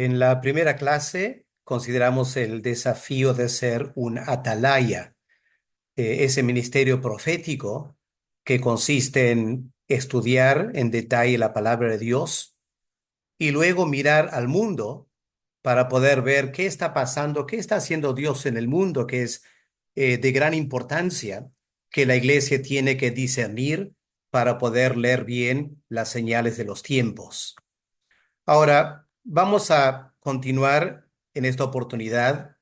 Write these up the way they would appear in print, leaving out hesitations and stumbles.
En la primera clase consideramos el desafío de ser un atalaya, ese ministerio profético que consiste en estudiar en detalle la palabra de Dios y luego mirar al mundo para poder ver qué está pasando, qué está haciendo Dios en el mundo, que es de gran importancia que la iglesia tiene que discernir para poder leer bien las señales de los tiempos. Ahora, vamos a continuar en esta oportunidad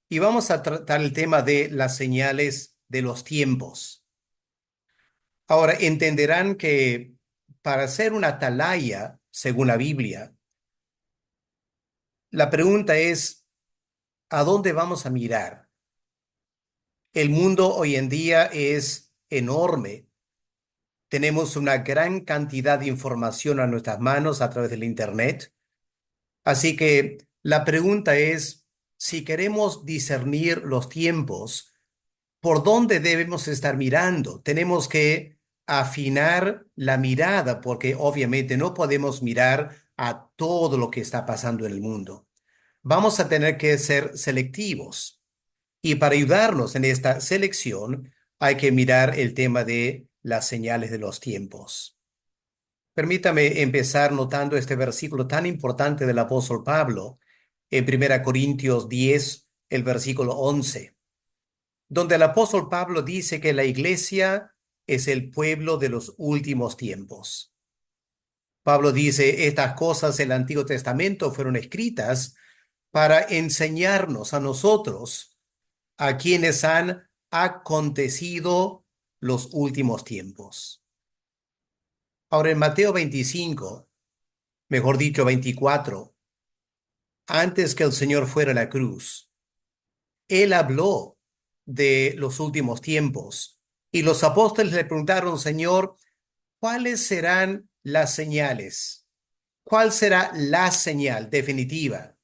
y vamos a tratar el tema de las señales de los tiempos. Ahora, entenderán que para ser una atalaya, según la Biblia, la pregunta es, ¿a dónde vamos a mirar? El mundo hoy en día es enorme. Tenemos una gran cantidad de información a nuestras manos a través del Internet. Así que la pregunta es, si queremos discernir los tiempos, ¿por dónde debemos estar mirando? Tenemos que afinar la mirada porque obviamente no podemos mirar a todo lo que está pasando en el mundo. Vamos a tener que ser selectivos y para ayudarnos en esta selección hay que mirar el tema de las señales de los tiempos. Permítame empezar notando este versículo tan importante del apóstol Pablo en 1 Corintios 10, el versículo 11, donde el apóstol Pablo dice que la iglesia es el pueblo de los últimos tiempos. Pablo dice, estas cosas del Antiguo Testamento fueron escritas para enseñarnos a nosotros, a quienes han acontecido los últimos tiempos. Ahora en Mateo 25, mejor dicho 24, antes que el Señor fuera a la cruz, Él habló de los últimos tiempos y los apóstoles le preguntaron, Señor, ¿cuáles serán las señales? ¿Cuál será la señal definitiva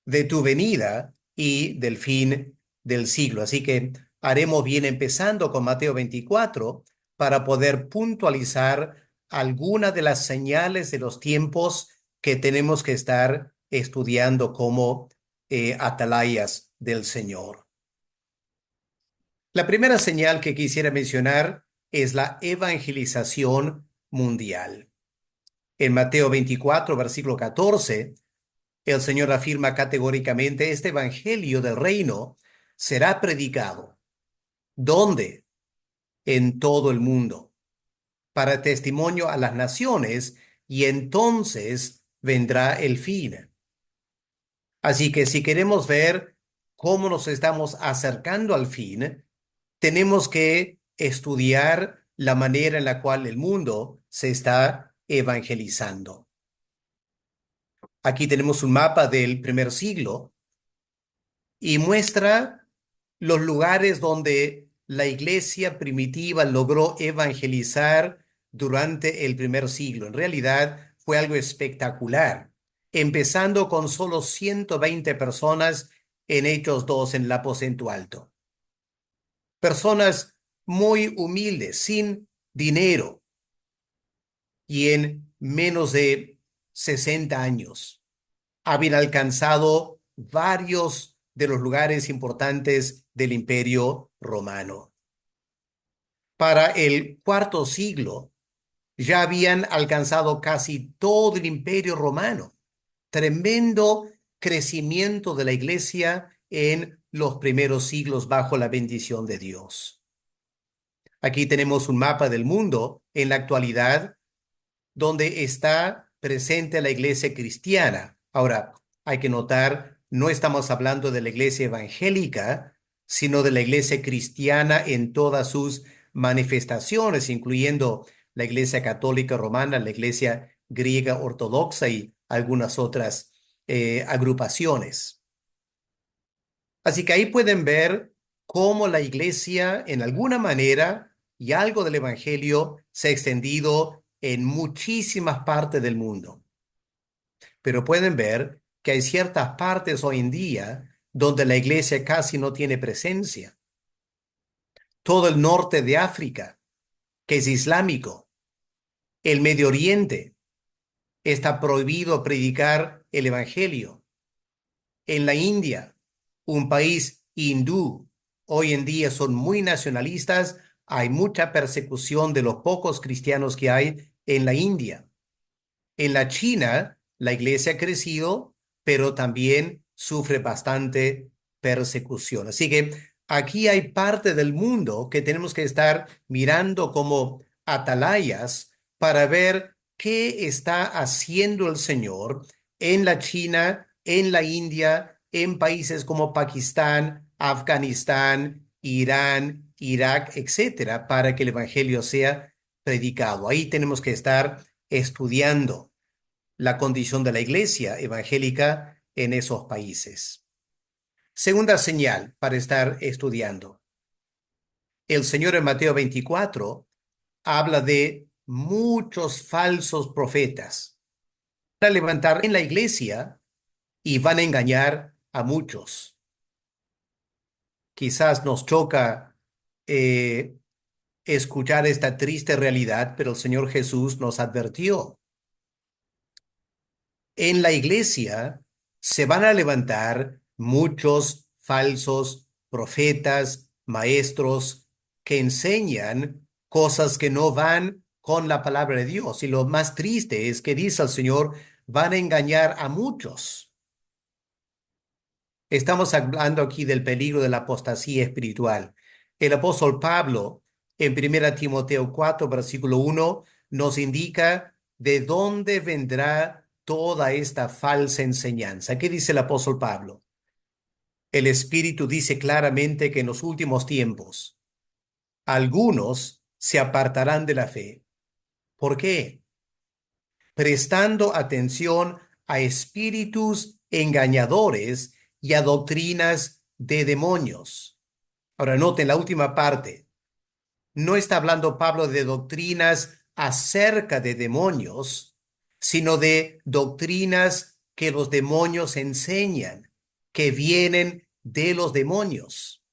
de tu venida y del fin del siglo? Así que haremos bien empezando con Mateo 24 para poder puntualizar algunas de las señales de los tiempos que tenemos que estar estudiando como atalayas del Señor. La primera señal que quisiera mencionar es la evangelización mundial. En Mateo 24, versículo 14, el Señor afirma categóricamente, este evangelio del reino será predicado. ¿Dónde? En todo el mundo, para testimonio a las naciones, y entonces vendrá el fin. Así que si queremos ver cómo nos estamos acercando al fin, tenemos que estudiar la manera en la cual el mundo se está evangelizando. Aquí tenemos un mapa del primer siglo y muestra los lugares donde la iglesia primitiva logró evangelizar durante el primer siglo. En realidad fue algo espectacular, empezando con solo 120 personas en Hechos 2 en el aposento alto. Personas muy humildes, sin dinero, y en menos de 60 años habían alcanzado varios de los lugares importantes del Imperio Romano. Para el cuarto siglo ya habían alcanzado casi todo el Imperio Romano. Tremendo crecimiento de la iglesia en los primeros siglos bajo la bendición de Dios. Aquí tenemos un mapa del mundo en la actualidad donde está presente la iglesia cristiana. Ahora, hay que notar, no estamos hablando de la iglesia evangélica, sino de la iglesia cristiana en todas sus manifestaciones, incluyendo la iglesia católica romana, la iglesia griega ortodoxa y algunas otras agrupaciones. Así que ahí pueden ver cómo la iglesia, en alguna manera, y algo del evangelio se ha extendido en muchísimas partes del mundo. Pero pueden ver que hay ciertas partes hoy en día donde la iglesia casi no tiene presencia. Todo el norte de África, que es islámico, el Medio Oriente, está prohibido predicar el Evangelio. En la India, un país hindú, hoy en día son muy nacionalistas, hay mucha persecución de los pocos cristianos que hay en la India. En la China, la iglesia ha crecido, pero también sufre bastante persecución. Así que aquí hay parte del mundo que tenemos que estar mirando como atalayas para ver qué está haciendo el Señor en la China, en la India, en países como Pakistán, Afganistán, Irán, Irak, etcétera, para que el evangelio sea predicado. Ahí tenemos que estar estudiando la condición de la iglesia evangélica en esos países. Segunda señal para estar estudiando. El Señor en Mateo 24 habla de muchos falsos profetas. Van a levantar en la iglesia y van a engañar a muchos. Quizás nos choca eh, escuchar esta triste realidad, pero el Señor Jesús nos advirtió. En la iglesia se van a levantar muchos falsos profetas, maestros que enseñan cosas que no van con la palabra de Dios. Y lo más triste es que dice el Señor, van a engañar a muchos. Estamos hablando aquí del peligro de la apostasía espiritual. El apóstol Pablo, en 1 Timoteo 4, versículo 1, nos indica de dónde vendrá toda esta falsa enseñanza. ¿Qué dice el apóstol Pablo? El Espíritu dice claramente que en los últimos tiempos algunos se apartarán de la fe. ¿Por qué? Prestando atención a espíritus engañadores y a doctrinas de demonios. Ahora noten la última parte. No está hablando Pablo de doctrinas acerca de demonios, sino de doctrinas que los demonios enseñan, que vienen de los demonios.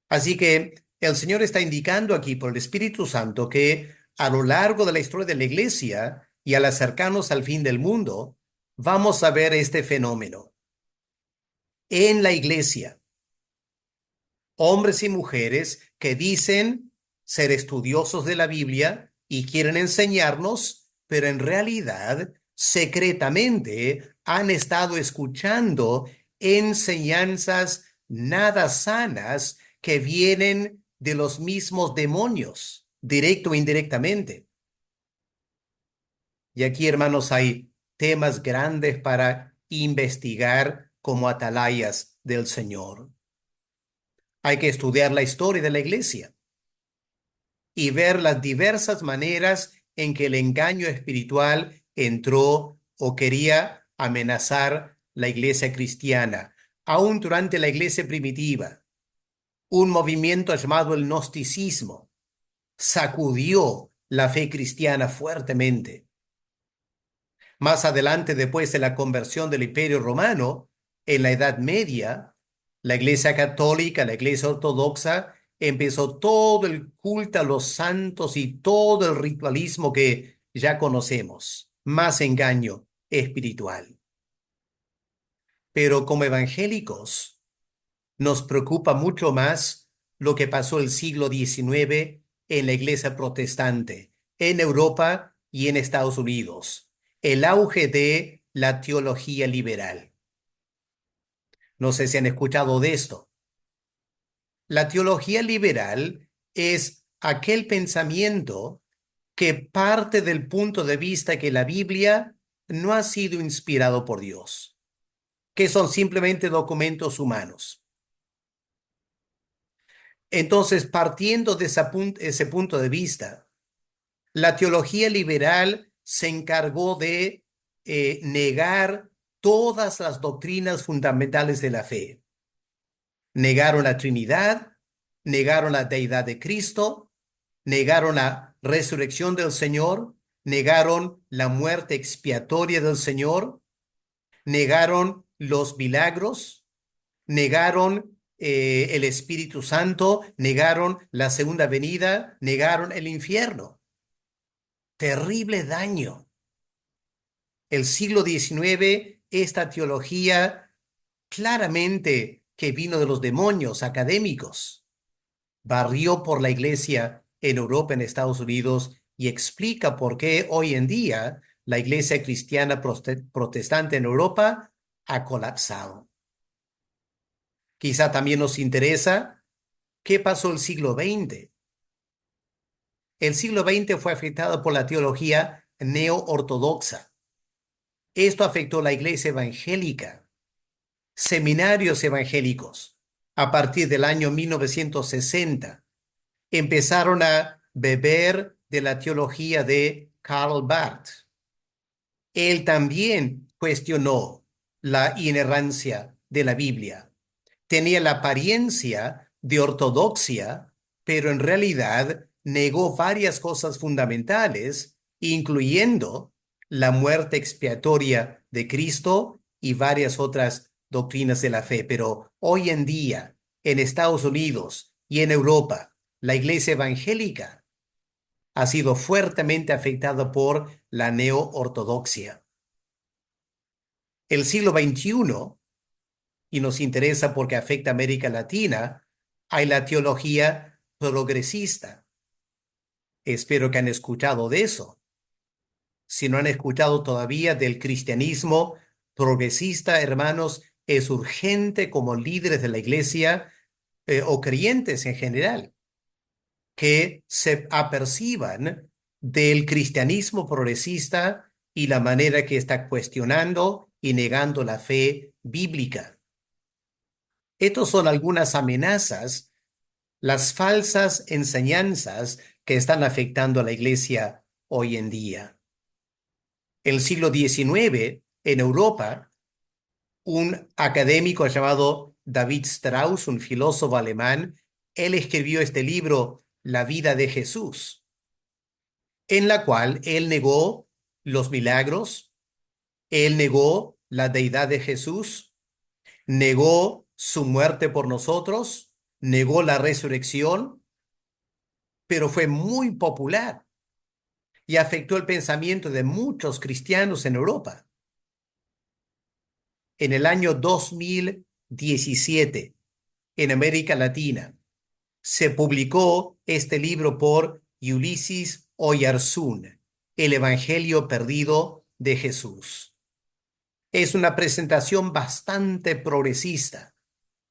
Así que el Señor está indicando aquí por el Espíritu Santo que a lo largo de la historia de la iglesia y al acercarnos al fin del mundo, vamos a ver este fenómeno. En la iglesia, hombres y mujeres que dicen ser estudiosos de la Biblia y quieren enseñarnos, pero en realidad secretamente han estado escuchando enseñanzas nada sanas que vienen de los mismos demonios, directo o indirectamente. Y aquí, hermanos, hay temas grandes para investigar como atalayas del Señor. Hay que estudiar la historia de la iglesia y ver las diversas maneras en que el engaño espiritual entró o quería amenazar la iglesia cristiana. Aún durante la iglesia primitiva, un movimiento llamado el gnosticismo sacudió la fe cristiana fuertemente. Más adelante, después de la conversión del Imperio Romano, en la Edad Media, la Iglesia Católica, la Iglesia Ortodoxa, empezó todo el culto a los santos y todo el ritualismo que ya conocemos. Más engaño espiritual. Pero como evangélicos, nos preocupa mucho más lo que pasó el siglo XIX en la Iglesia protestante, en Europa y en Estados Unidos. El auge de la teología liberal. No sé si han escuchado de esto. La teología liberal es aquel pensamiento que parte del punto de vista que la Biblia no ha sido inspirado por Dios, que son simplemente documentos humanos. Entonces, partiendo de ese punto de vista, la teología liberal se encargó de negar todas las doctrinas fundamentales de la fe. Negaron la Trinidad, negaron la deidad de Cristo, negaron la resurrección del Señor, negaron la muerte expiatoria del Señor, negaron los milagros, negaron el Espíritu Santo, negaron la segunda venida, negaron el infierno. Terrible daño. El siglo XIX, esta teología claramente que vino de los demonios académicos, barrió por la iglesia en Europa, en Estados Unidos, y explica por qué hoy en día la iglesia cristiana protestante en Europa ha colapsado. Quizá también nos interesa qué pasó el siglo XX. El siglo XX fue afectado por la teología neo-ortodoxa. Esto afectó a la iglesia evangélica, seminarios evangélicos. A partir del año 1960, empezaron a beber de la teología de Karl Barth. Él también cuestionó la inerrancia de la Biblia. Tenía la apariencia de ortodoxia, pero en realidad negó varias cosas fundamentales, incluyendo la muerte expiatoria de Cristo y varias otras doctrinas de la fe. Pero hoy en día, en Estados Unidos y en Europa, la iglesia evangélica ha sido fuertemente afectada por la neo-ortodoxia. El siglo XXI, y nos interesa porque afecta a América Latina, hay la teología progresista. Espero que han escuchado de eso. Si no han escuchado todavía del cristianismo progresista, hermanos, es urgente como líderes de la iglesia o creyentes en general que se aperciban del cristianismo progresista y la manera que está cuestionando y negando la fe bíblica. Estas son algunas amenazas, las falsas enseñanzas que están afectando a la iglesia hoy en día. El siglo XIX, en Europa, un académico llamado David Strauss, un filósofo alemán, él escribió este libro, La vida de Jesús, en la cual él negó los milagros, él negó la deidad de Jesús, negó su muerte por nosotros, negó la resurrección, pero fue muy popular y afectó el pensamiento de muchos cristianos en Europa. En el año 2017, en América Latina, se publicó este libro por Ulises Oyarzún, El Evangelio Perdido de Jesús. Es una presentación bastante progresista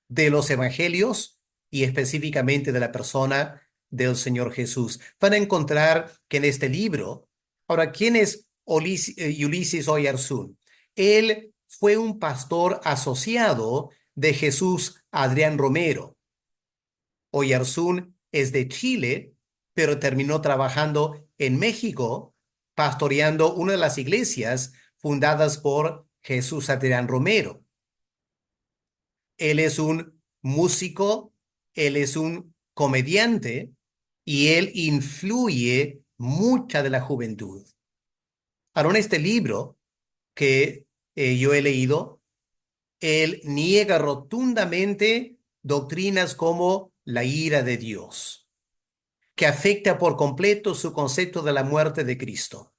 de los evangelios y específicamente de la persona del Señor Jesús. Van a encontrar que en este libro, ahora, ¿quién es Ulises Oyarzún? Él fue un pastor asociado de Jesús Adrián Romero. Oyarzún es de Chile, pero terminó trabajando en México, pastoreando una de las iglesias fundadas por Jesús Adrián Romero. Él es un músico, él es un comediante y él influye mucha de la juventud. Ahora, en este libro que yo he leído, él niega rotundamente doctrinas como la ira de Dios, que afecta por completo su concepto de la muerte de Cristo.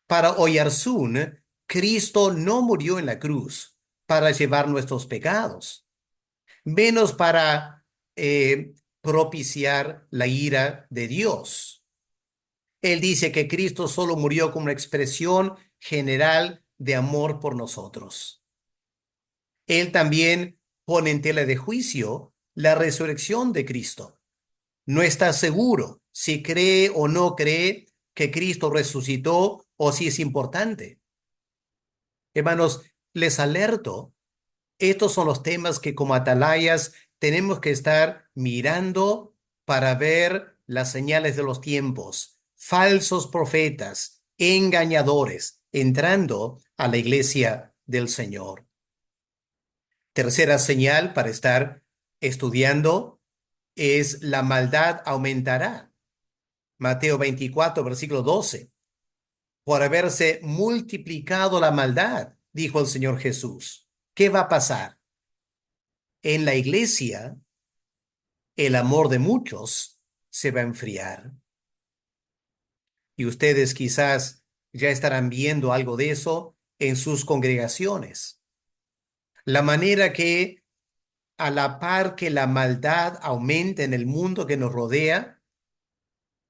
Para Oyarzún, Cristo no murió en la cruz para llevar nuestros pecados, menos para propiciar la ira de Dios. Él dice que Cristo solo murió como una expresión general de amor por nosotros. Él también pone en tela de juicio la resurrección de Cristo. No está seguro si cree o no cree que Cristo resucitó o si es importante. Hermanos, les alerto, estos son los temas que como atalayas tenemos que estar mirando para ver las señales de los tiempos. Falsos profetas, engañadores, entrando a la iglesia del Señor. Tercera señal para estar estudiando es la maldad aumentará. Mateo 24, versículo 12. Por haberse multiplicado la maldad, dijo el Señor Jesús. ¿Qué va a pasar? En la iglesia, el amor de muchos se va a enfriar. Y ustedes quizás ya estarán viendo algo de eso en sus congregaciones. La manera que, a la par que la maldad aumenta en el mundo que nos rodea,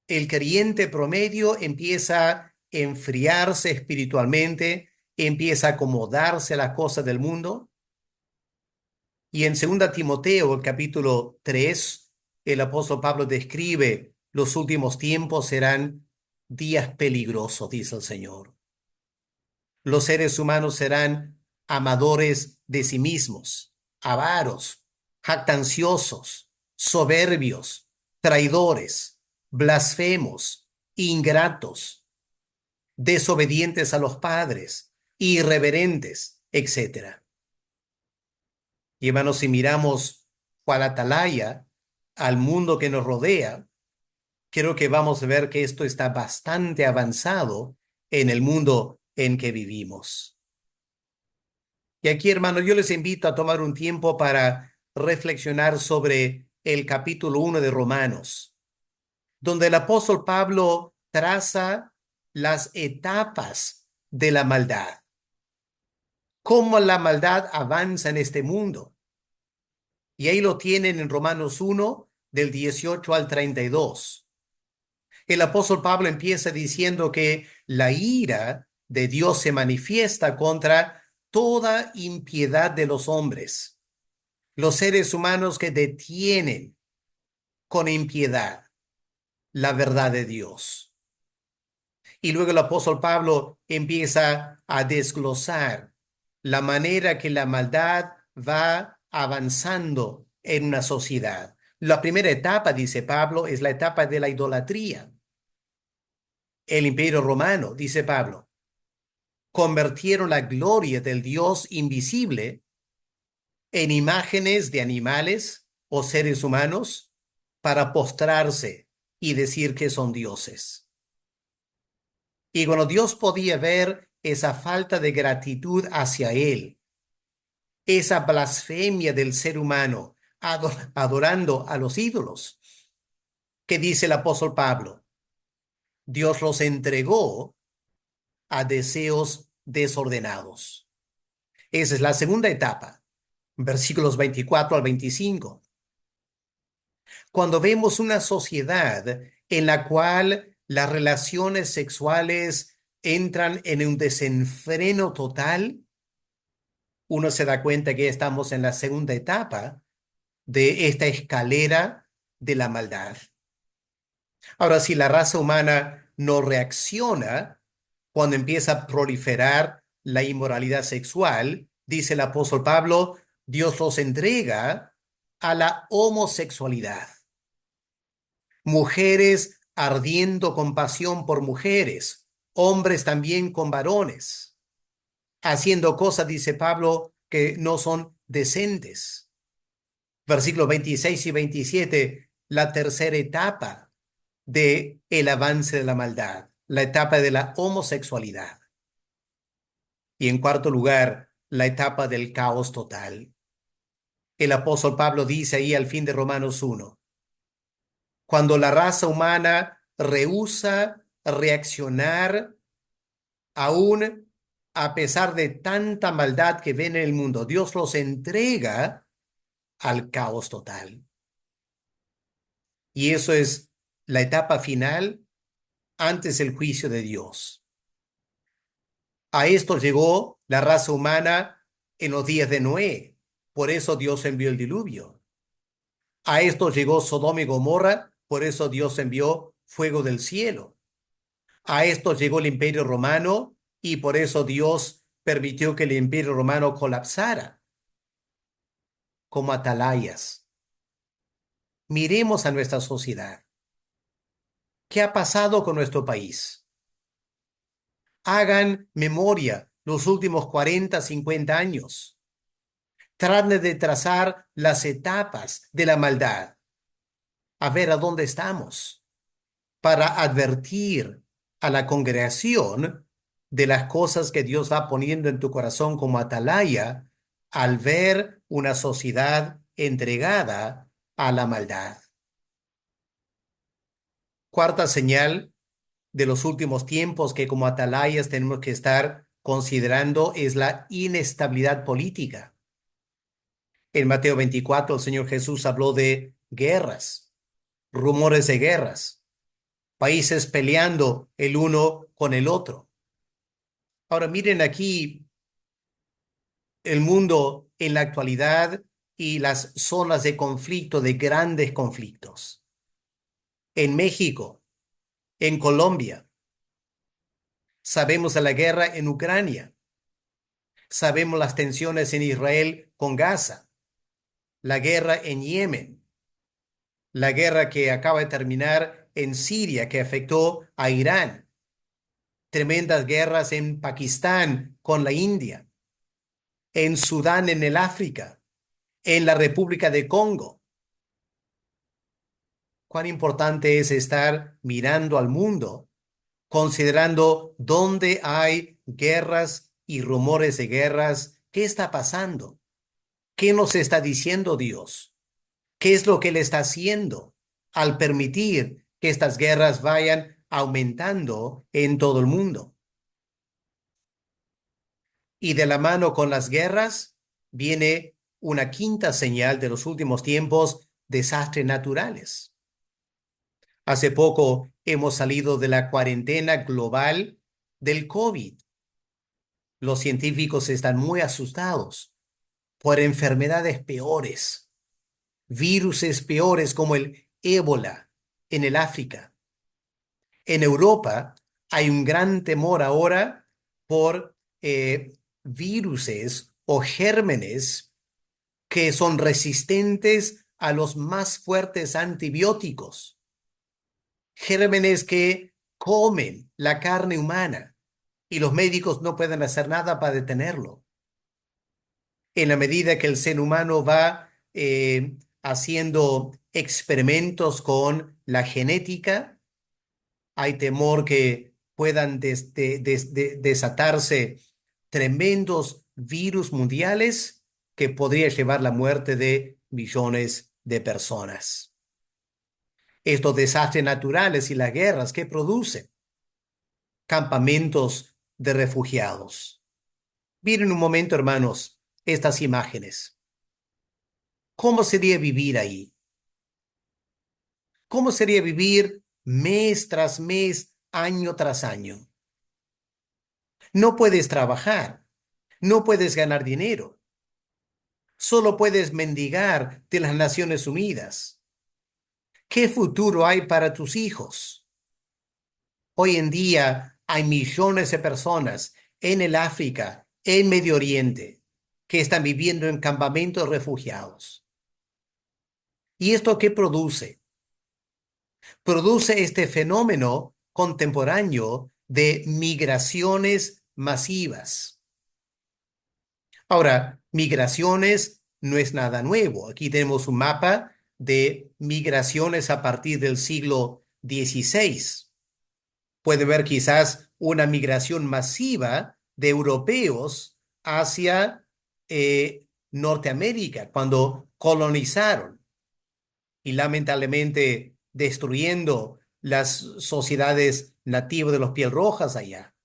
el creyente promedio empieza a enfriarse espiritualmente, empieza a acomodarse a las cosas del mundo. Y en 2 Timoteo, el capítulo 3, el apóstol Pablo describe los últimos tiempos serán días peligrosos, dice el Señor. Los seres humanos serán amadores de sí mismos, avaros, jactanciosos, soberbios, traidores, blasfemos, ingratos, desobedientes a los padres, irreverentes, etcétera. Y hermanos, si miramos cual atalaya al mundo que nos rodea, creo que vamos a ver que esto está bastante avanzado en el mundo en que vivimos. Y aquí, hermanos, yo les invito a tomar un tiempo para reflexionar sobre el capítulo 1 de Romanos, donde el apóstol Pablo traza las etapas de la maldad, cómo la maldad avanza en este mundo. Y ahí lo tienen en Romanos 1, del 18 al 32. El apóstol Pablo empieza diciendo que la ira de Dios se manifiesta contra toda impiedad de los hombres, los seres humanos que detienen con impiedad la verdad de Dios. Y luego el apóstol Pablo empieza a desglosar la manera que la maldad va avanzando en una sociedad. La primera etapa, dice Pablo, es la etapa de la idolatría. El imperio romano, dice Pablo, convirtieron la gloria del Dios invisible en imágenes de animales o seres humanos para postrarse y decir que son dioses. Y cuando Dios podía ver esa falta de gratitud hacia Él, esa blasfemia del ser humano adorando a los ídolos, que dice el apóstol Pablo, Dios los entregó a deseos desordenados. Esa es la segunda etapa, versículos 24 al 25. Cuando vemos una sociedad en la cual las relaciones sexuales entran en un desenfreno total, uno se da cuenta que estamos en la segunda etapa de esta escalera de la maldad. Ahora, si la raza humana no reacciona cuando empieza a proliferar la inmoralidad sexual, dice el apóstol Pablo, Dios los entrega a la homosexualidad. Mujeres ardiendo con pasión por mujeres, hombres también con varones, haciendo cosas, dice Pablo, que no son decentes. Versículos 26 y 27, la tercera etapa de el avance de la maldad, la etapa de la homosexualidad. Y en cuarto lugar, la etapa del caos total. El apóstol Pablo dice ahí al fin de Romanos 1, cuando la raza humana rehúsa reaccionar aún a pesar de tanta maldad que ven en el mundo, Dios los entrega al caos total. Y eso es la etapa final antes del juicio de Dios. A esto llegó la raza humana en los días de Noé. Por eso Dios envió el diluvio. A esto llegó Sodoma y Gomorra. Por eso Dios envió fuego del cielo. A esto llegó el imperio romano y por eso Dios permitió que el imperio romano colapsara como atalayas. Miremos a nuestra sociedad. ¿Qué ha pasado con nuestro país? Hagan memoria los últimos 40, 50 años. Traten de trazar las etapas de la maldad. A ver a dónde estamos. Para advertir a la congregación de las cosas que Dios va poniendo en tu corazón como atalaya al ver una sociedad entregada a la maldad. Cuarta señal de los últimos tiempos que como atalayas tenemos que estar considerando es la inestabilidad política. En Mateo 24, el Señor Jesús habló de guerras, rumores de guerras, países peleando el uno con el otro. Ahora miren aquí el mundo en la actualidad y las zonas de conflicto, de grandes conflictos. En México, en Colombia, sabemos de la guerra en Ucrania, sabemos las tensiones en Israel con Gaza, la guerra en Yemen, la guerra que acaba de terminar en Siria que afectó a Irán, tremendas guerras en Pakistán con la India, en Sudán, en el África, en la República de Congo. Cuán importante es estar mirando al mundo, considerando dónde hay guerras y rumores de guerras, qué está pasando, qué nos está diciendo Dios, qué es lo que Él está haciendo al permitir que estas guerras vayan aumentando en todo el mundo. Y de la mano con las guerras viene una quinta señal de los últimos tiempos: desastres naturales. Hace poco hemos salido de la cuarentena global del COVID. Los científicos están muy asustados por enfermedades peores, viruses peores como el ébola en el África. En Europa hay un gran temor ahora por viruses o gérmenes que son resistentes a los más fuertes antibióticos, gérmenes que comen la carne humana y los médicos no pueden hacer nada para detenerlo. En la medida que el ser humano va haciendo experimentos con la genética, hay temor que puedan desatarse tremendos virus mundiales que podría llevar la muerte de millones de personas. Estos desastres naturales y las guerras que producen campamentos de refugiados. Miren un momento, hermanos, estas imágenes. ¿Cómo sería vivir ahí? ¿Cómo sería vivir mes tras mes, año tras año? No puedes trabajar, no puedes ganar dinero, solo puedes mendigar de las Naciones Unidas. ¿Qué futuro hay para tus hijos? Hoy en día hay millones de personas en el África, en Medio Oriente, que están viviendo en campamentos refugiados. ¿Y esto qué produce? Produce este fenómeno contemporáneo de migraciones masivas. Ahora, migraciones no es nada nuevo. Aquí tenemos un mapa de migraciones a partir del siglo XVI. Puede ver quizás una migración masiva de europeos hacia Norteamérica cuando colonizaron y lamentablemente destruyendo las sociedades nativas de los piel rojas allá.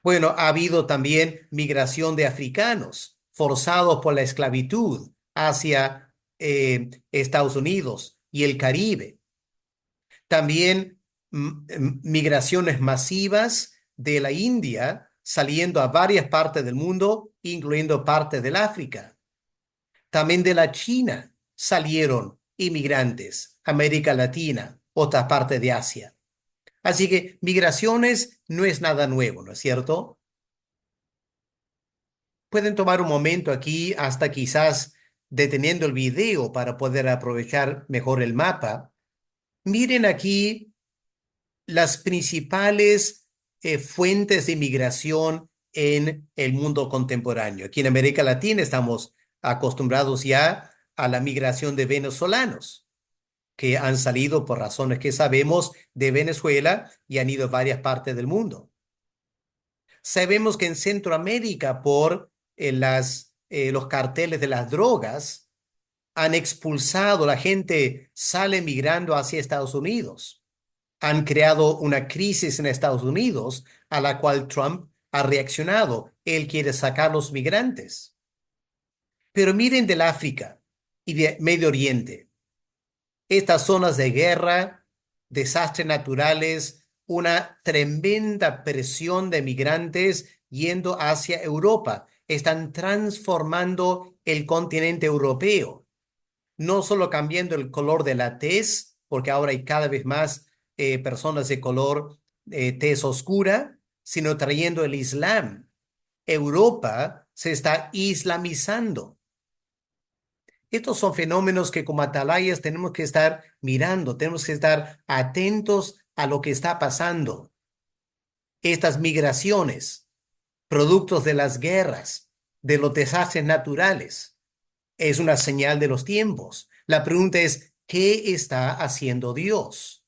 Bueno, ha habido también migración de africanos forzados por la esclavitud hacia Estados Unidos y el Caribe. También migraciones masivas de la India saliendo a varias partes del mundo, incluyendo partes del África. También de la China salieron inmigrantes, América Latina, otras partes de Asia. Así que migraciones no es nada nuevo, ¿no es cierto? Pueden tomar un momento aquí, hasta quizás deteniendo el video para poder aprovechar mejor el mapa. Miren aquí las principales fuentes de inmigración en el mundo contemporáneo. Aquí en América Latina estamos acostumbrados ya a la migración de venezolanos, que han salido por razones que sabemos de Venezuela y han ido a varias partes del mundo. Sabemos que en Centroamérica, por los carteles de las drogas, han expulsado, la gente sale migrando hacia Estados Unidos. Han creado una crisis en Estados Unidos a la cual Trump ha reaccionado. Él quiere sacar los migrantes. Pero miren del África y de Medio Oriente. Estas zonas de guerra, desastres naturales, una tremenda presión de migrantes yendo hacia Europa. Están transformando el continente europeo, no solo cambiando el color de la tez, porque ahora hay cada vez más personas de color tez oscura, sino trayendo el Islam. Europa se está islamizando. Estos son fenómenos que como atalayas tenemos que estar mirando, tenemos que estar atentos a lo que está pasando. Estas migraciones, productos de las guerras, de los desastres naturales, es una señal de los tiempos. La pregunta es, ¿qué está haciendo Dios?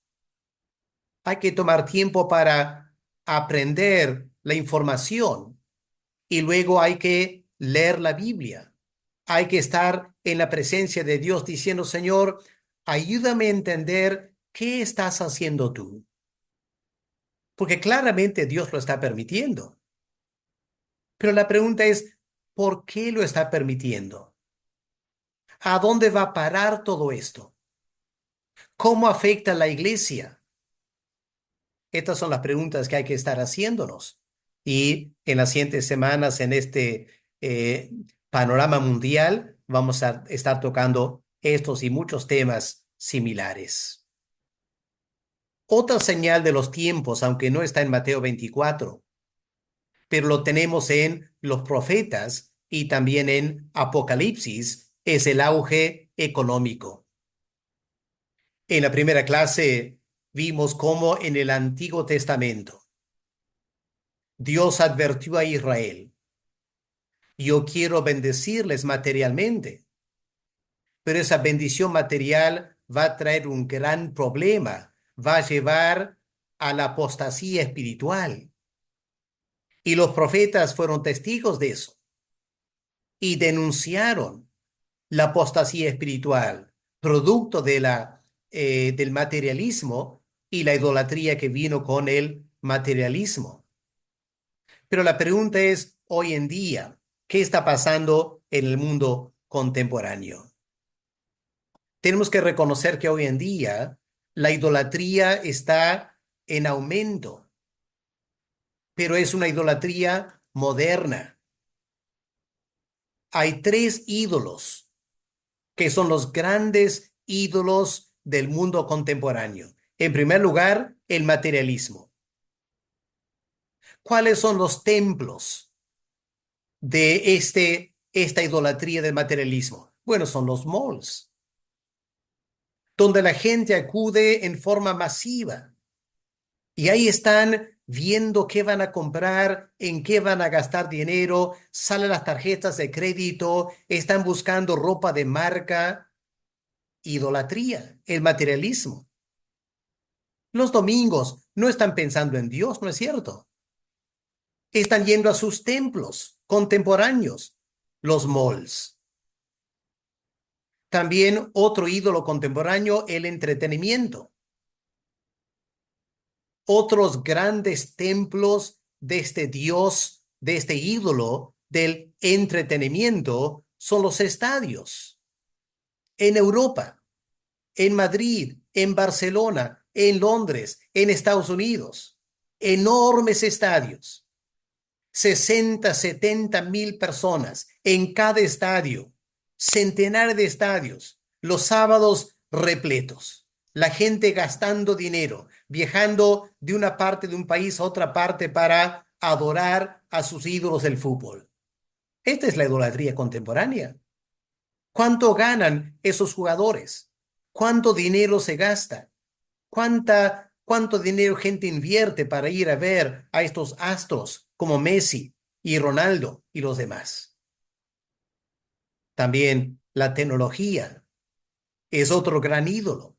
Hay que tomar tiempo para aprender la información y luego hay que leer la Biblia. Hay que estar en la presencia de Dios diciendo, Señor, ayúdame a entender qué estás haciendo tú. Porque claramente Dios lo está permitiendo. Pero la pregunta es, ¿por qué lo está permitiendo? ¿A dónde va a parar todo esto? ¿Cómo afecta a la iglesia? Estas son las preguntas que hay que estar haciéndonos. Y en las siguientes semanas, en este eh, panorama mundial, vamos a estar tocando estos y muchos temas similares. Otra señal de los tiempos, aunque no está en Mateo 24, pero lo tenemos en los profetas y también en Apocalipsis, es el auge económico. En la primera clase vimos cómo en el Antiguo Testamento Dios advirtió a Israel: yo quiero bendecirles materialmente, pero esa bendición material va a traer un gran problema, va a llevar a la apostasía espiritual. Y los profetas fueron testigos de eso y denunciaron la apostasía espiritual, producto del materialismo y la idolatría que vino con el materialismo. Pero la pregunta es, hoy en día, ¿qué está pasando en el mundo contemporáneo? Tenemos que reconocer que hoy en día la idolatría está en aumento, pero es una idolatría moderna. Hay tres ídolos que son los grandes ídolos del mundo contemporáneo. En primer lugar, el materialismo. ¿Cuáles son los templos de esta idolatría del materialismo? Bueno, son los malls, donde la gente acude en forma masiva y ahí están viendo qué van a comprar, en qué van a gastar dinero, salen las tarjetas de crédito, están buscando ropa de marca, idolatría, el materialismo. Los domingos no están pensando en Dios, ¿no es cierto? Están yendo a sus templos contemporáneos, los malls. También otro ídolo contemporáneo, el entretenimiento. Otros grandes templos de este Dios, de este ídolo del entretenimiento, son los estadios. En Europa, en Madrid, en Barcelona, en Londres, en Estados Unidos. Enormes estadios. 60, 70 mil personas en cada estadio, centenares de estadios, los sábados repletos, la gente gastando dinero, viajando de una parte de un país a otra parte para adorar a sus ídolos del fútbol. Esta es la idolatría contemporánea. ¿Cuánto ganan esos jugadores? ¿Cuánto dinero se gasta? ¿Cuánto dinero gente invierte para ir a ver a estos astros como Messi y Ronaldo y los demás? También la tecnología es otro gran ídolo.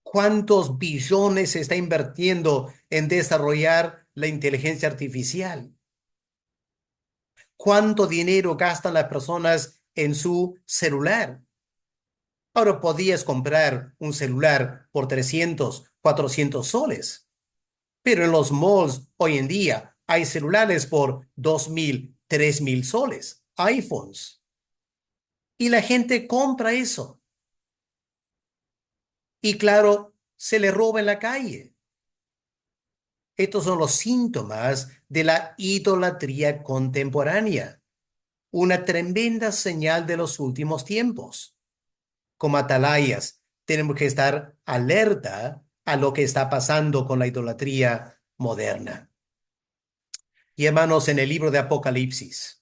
¿Cuántos billones se está invirtiendo en desarrollar la inteligencia artificial? ¿Cuánto dinero gastan las personas en su celular? Ahora podías comprar un celular por 300, 400 soles. Pero en los malls hoy en día hay celulares por 2.000, 3.000 soles, iPhones. Y la gente compra eso. Y claro, se le roba en la calle. Estos son los síntomas de la idolatría contemporánea, una tremenda señal de los últimos tiempos. Como atalayas, tenemos que estar alerta a lo que está pasando con la idolatría moderna. Y hermanos, en el libro de Apocalipsis,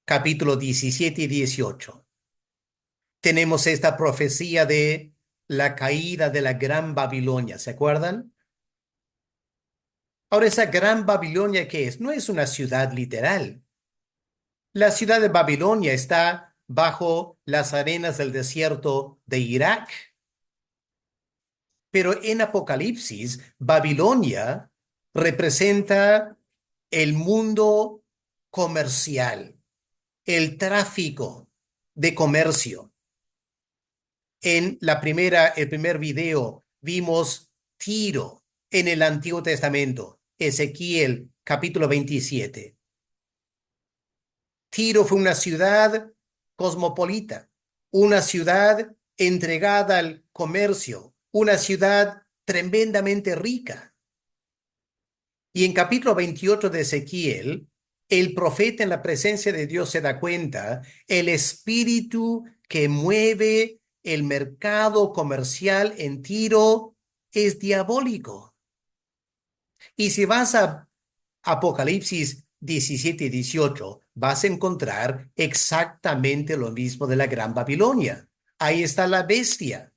capítulo 17 y 18, tenemos esta profecía de la caída de la gran Babilonia. ¿Se acuerdan? Ahora, esa gran Babilonia, ¿qué es? No es una ciudad literal. La ciudad de Babilonia está bajo las arenas del desierto de Irak. Pero en Apocalipsis, Babilonia representa el mundo comercial, el tráfico de comercio. En el primer video vimos Tiro en el Antiguo Testamento, Ezequiel capítulo 27. Tiro fue una ciudad cosmopolita, una ciudad entregada al comercio, una ciudad tremendamente rica. Y en capítulo 28 de Ezequiel, el profeta en la presencia de Dios se da cuenta el espíritu que mueve el mercado comercial en Tiro es diabólico. Y si vas a Apocalipsis 17 y 18, vas a encontrar exactamente lo mismo de la Gran Babilonia. Ahí está la bestia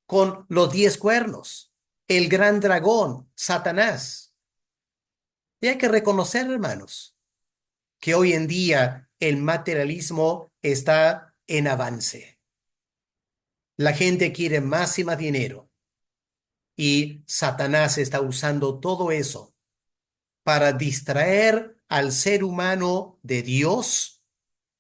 con los 10 cuernos, el gran dragón, Satanás. Y hay que reconocer, hermanos, que hoy en día el materialismo está en avance. La gente quiere más y más dinero y Satanás está usando todo eso para distraer al ser humano de Dios,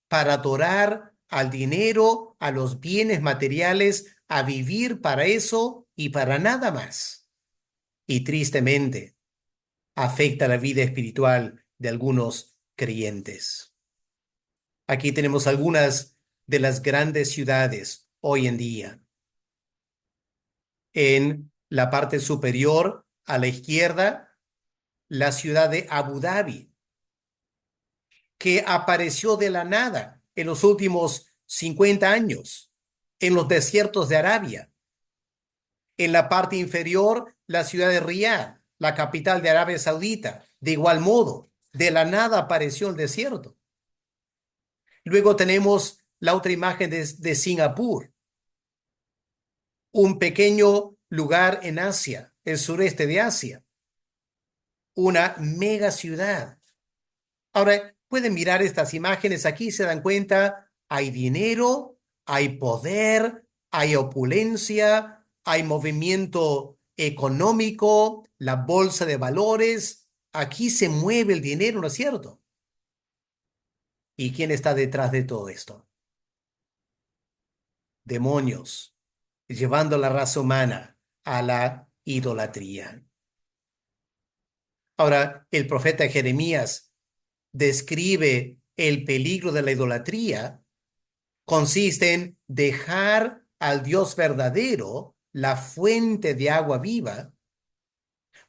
para adorar al dinero, a los bienes materiales, a vivir para eso y para nada más. Y tristemente, afecta la vida espiritual de algunos creyentes. Aquí tenemos algunas de las grandes ciudades hoy en día. En la parte superior, a la izquierda, la ciudad de Abu Dhabi, que apareció de la nada en los últimos 50 años en los desiertos de Arabia. En la parte inferior, la ciudad de Riyadh, la capital de Arabia Saudita. De igual modo, de la nada apareció el desierto. Luego tenemos la otra imagen de Singapur, un pequeño lugar en Asia, el sureste de Asia, una mega ciudad. Ahora, pueden mirar estas imágenes aquí, se dan cuenta, hay dinero, hay poder, hay opulencia, hay movimiento económico, la bolsa de valores. Aquí se mueve el dinero, ¿no es cierto? ¿Y quién está detrás de todo esto? Demonios, llevando a la raza humana a la idolatría. Ahora, el profeta Jeremías describe el peligro de la idolatría. Consiste en dejar al Dios verdadero, la fuente de agua viva,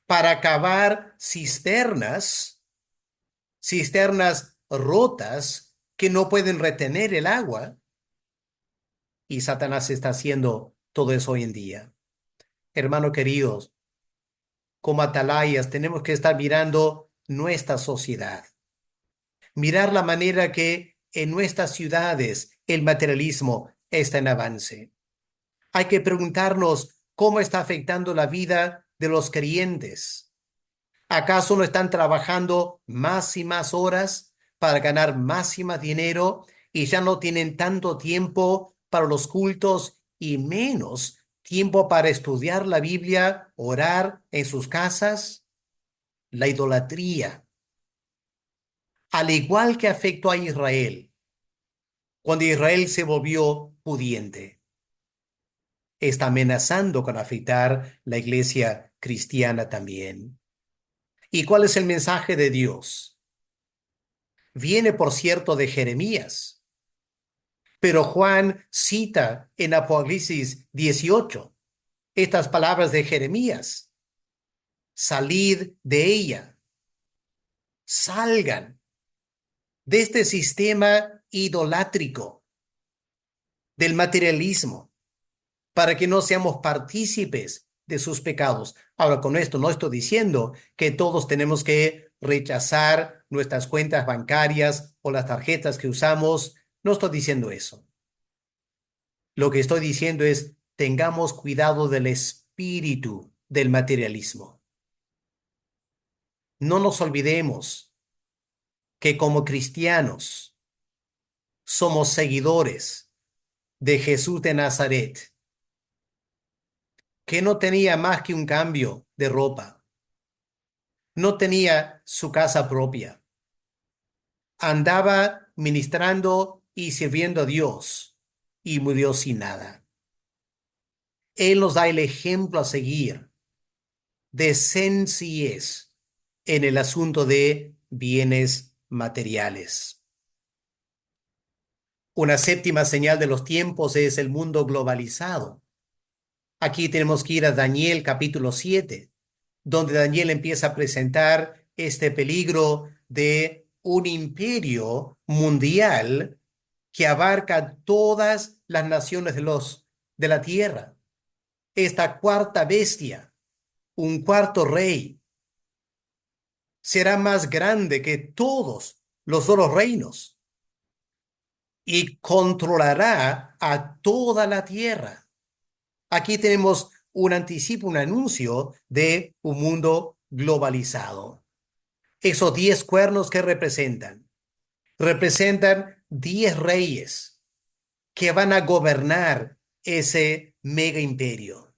para cavar cisternas rotas que no pueden retener el agua. Y Satanás está haciendo todo eso hoy en día. Hermanos queridos, como atalayas tenemos que estar mirando nuestra sociedad, mirar la manera que en nuestras ciudades el materialismo está en avance. Hay que preguntarnos cómo está afectando la vida de los creyentes. ¿Acaso no están trabajando más y más horas para ganar más y más dinero y ya no tienen tanto tiempo para los cultos y menos tiempo para estudiar la Biblia, orar en sus casas? La idolatría, al igual que afectó a Israel, cuando Israel se volvió pudiente, está amenazando con afectar la iglesia cristiana también. ¿Y cuál es el mensaje de Dios? Viene, por cierto, de Jeremías, pero Juan cita en Apocalipsis 18 estas palabras de Jeremías: salid de ella, salgan de este sistema idolátrico del materialismo, para que no seamos partícipes de sus pecados. Ahora, con esto no estoy diciendo que todos tenemos que rechazar nuestras cuentas bancarias o las tarjetas que usamos. No estoy diciendo eso. Lo que estoy diciendo es, tengamos cuidado del espíritu del materialismo. No nos olvidemos que como cristianos somos seguidores de Jesús de Nazaret, que no tenía más que un cambio de ropa, no tenía su casa propia, andaba ministrando y sirviendo a Dios y murió sin nada. Él nos da el ejemplo a seguir de sencillez en el asunto de bienes materiales. Una séptima señal de los tiempos es el mundo globalizado. Aquí tenemos que ir a Daniel capítulo 7, donde Daniel empieza a presentar este peligro de un imperio mundial que abarca todas las naciones de la tierra. Esta cuarta bestia, un cuarto rey, será más grande que todos los otros reinos y controlará a toda la tierra. Aquí tenemos un anticipo, un anuncio de un mundo globalizado. Esos 10 cuernos, ¿qué representan? Representan 10 reyes que van a gobernar ese mega imperio.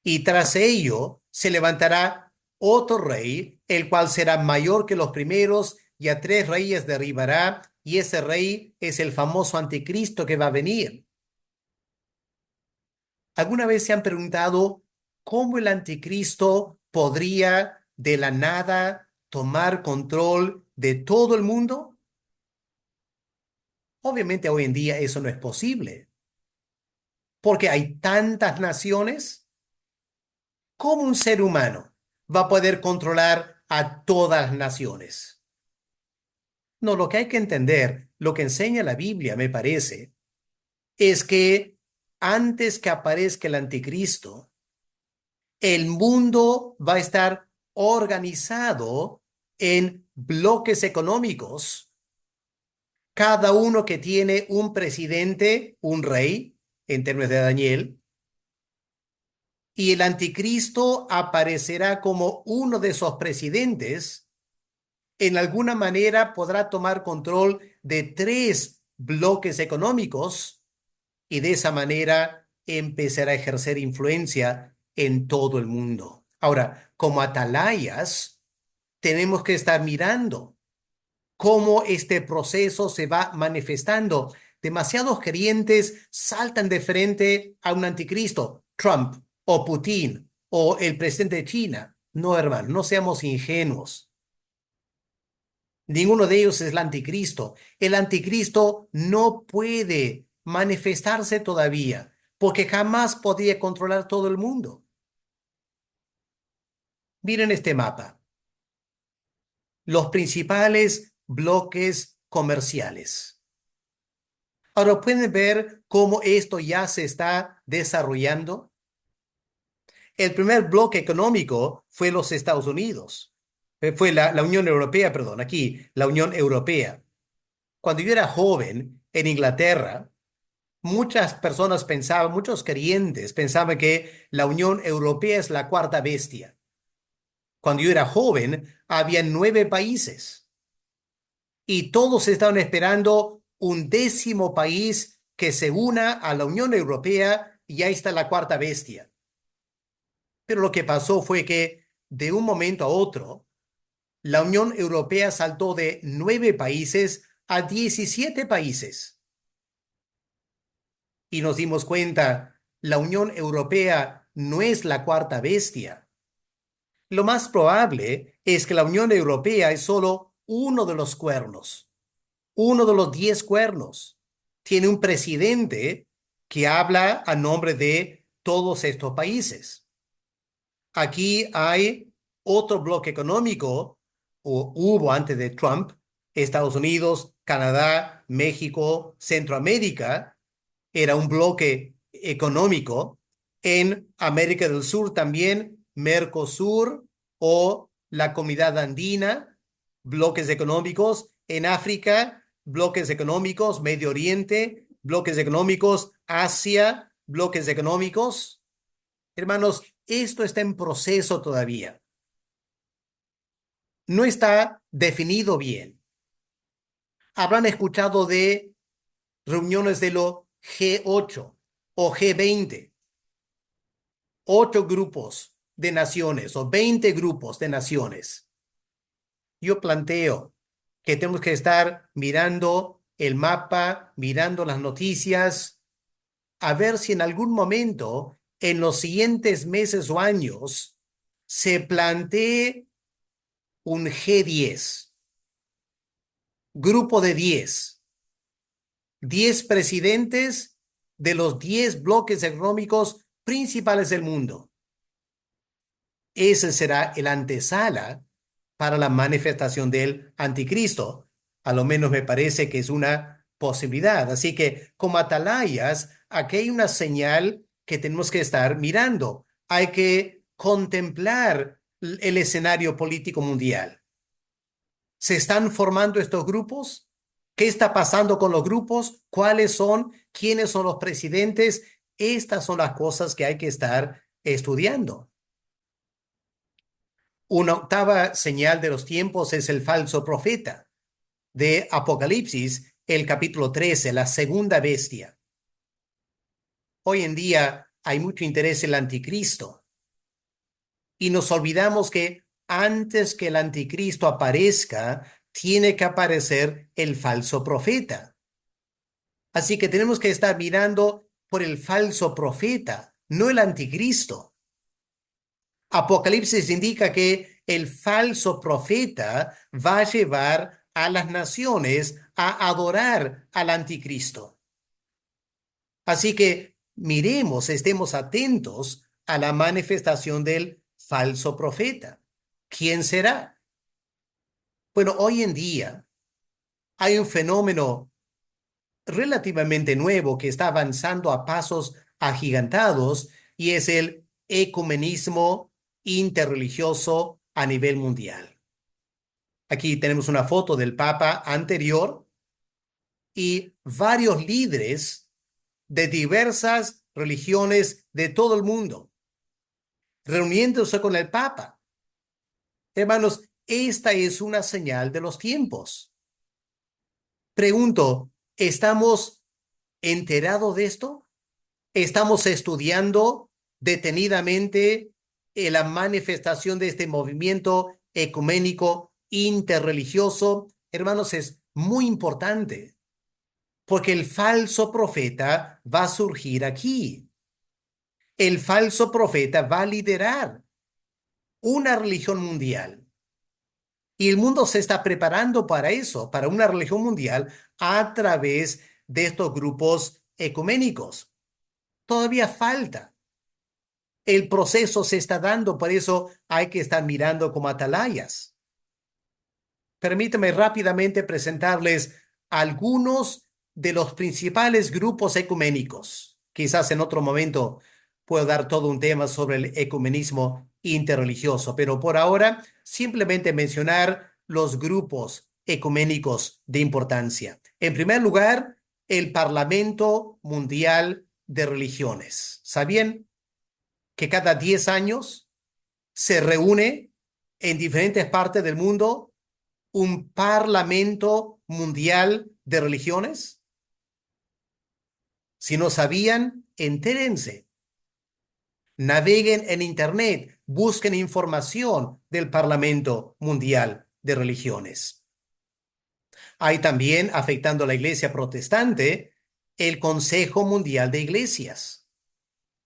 Y tras ello se levantará otro rey, el cual será mayor que los primeros, y a 3 reyes derribará, y ese rey es el famoso anticristo que va a venir. ¿Alguna vez se han preguntado cómo el anticristo podría de la nada tomar control de todo el mundo? Obviamente hoy en día eso no es posible, porque hay tantas naciones. ¿Cómo un ser humano va a poder controlar a todas las naciones? No, lo que hay que entender, lo que enseña la Biblia, me parece, es que antes que aparezca el anticristo, el mundo va a estar organizado en bloques económicos, cada uno que tiene un presidente, un rey, en términos de Daniel, y el anticristo aparecerá como uno de esos presidentes. En alguna manera podrá tomar control de 3 bloques económicos y de esa manera empezará a ejercer influencia en todo el mundo. Ahora, como atalayas, tenemos que estar mirando cómo este proceso se va manifestando. Demasiados creyentes saltan de frente a un anticristo, Trump o Putin o el presidente de China. No, hermano, no seamos ingenuos. Ninguno de ellos es el anticristo. El anticristo no puede manifestarse todavía porque jamás podía controlar todo el mundo. Miren este mapa. Los principales bloques comerciales. Ahora, ¿pueden ver cómo esto ya se está desarrollando? El primer bloque económico fue los Estados Unidos. Fue la Unión Europea, perdón, aquí, la Unión Europea. Cuando yo era joven en Inglaterra, muchas personas pensaban, muchos creyentes pensaban que la Unión Europea es la cuarta bestia. Cuando yo era joven, había 9 países y todos estaban esperando un 10º país que se una a la Unión Europea y ahí está la cuarta bestia. Pero lo que pasó fue que de un momento a otro, la Unión Europea saltó de 9 países a 17 países. Y nos dimos cuenta, la Unión Europea no es la cuarta bestia. Lo más probable es que la Unión Europea es solo uno de los cuernos, uno de los 10 cuernos. Tiene un presidente que habla a nombre de todos estos países. Aquí hay otro bloque económico, o hubo antes de Trump, Estados Unidos, Canadá, México, Centroamérica, era un bloque económico. En América del Sur también, Mercosur o la Comunidad Andina, bloques económicos. En África, bloques económicos. Medio Oriente, bloques económicos. Asia, bloques económicos. Hermanos, esto está en proceso todavía. No está definido bien. Habrán escuchado de reuniones de lo G8 o G20, 8 grupos de naciones o 20 grupos de naciones. Yo planteo que tenemos que estar mirando el mapa, mirando las noticias, a ver si en algún momento, en los siguientes meses o años, se plantee un G10, grupo de 10 presidentes de los 10 bloques económicos principales del mundo. Ese será el antesala para la manifestación del anticristo. A lo menos me parece que es una posibilidad. Así que como atalayas, aquí hay una señal que tenemos que estar mirando. Hay que contemplar el escenario político mundial. ¿Se están formando estos grupos? ¿Qué está pasando con los grupos? ¿Cuáles son? ¿Quiénes son los presidentes? Estas son las cosas que hay que estar estudiando. Una octava señal de los tiempos es el falso profeta de Apocalipsis, el capítulo 13, la segunda bestia. Hoy en día hay mucho interés en el anticristo y nos olvidamos que antes que el anticristo aparezca, tiene que aparecer el falso profeta. Así que tenemos que estar mirando por el falso profeta, no el anticristo. Apocalipsis indica que el falso profeta va a llevar a las naciones a adorar al anticristo. Así que miremos, estemos atentos a la manifestación del falso profeta. ¿Quién será? Bueno, hoy en día hay un fenómeno relativamente nuevo que está avanzando a pasos agigantados y es el ecumenismo interreligioso a nivel mundial. Aquí tenemos una foto del Papa anterior y varios líderes de diversas religiones de todo el mundo reuniéndose con el Papa. Hermanos, esta es una señal de los tiempos. Pregunto, ¿estamos enterados de esto? ¿Estamos estudiando detenidamente la manifestación de este movimiento ecuménico interreligioso? Hermanos, es muy importante porque el falso profeta va a surgir aquí. El falso profeta va a liderar una religión mundial. Y el mundo se está preparando para eso, para una religión mundial a través de estos grupos ecuménicos. Todavía falta. El proceso se está dando, por eso hay que estar mirando como atalayas. Permítame rápidamente presentarles algunos de los principales grupos ecuménicos. Quizás en otro momento puedo dar todo un tema sobre el ecumenismo interreligioso, pero por ahora simplemente mencionar los grupos ecuménicos de importancia. En primer lugar, el Parlamento Mundial de Religiones. ¿Sabían que cada 10 años se reúne en diferentes partes del mundo un Parlamento Mundial de Religiones? Si no sabían, entérense. Naveguen en Internet, busquen información del Parlamento Mundial de Religiones. Hay también, afectando a la Iglesia protestante, el Consejo Mundial de Iglesias,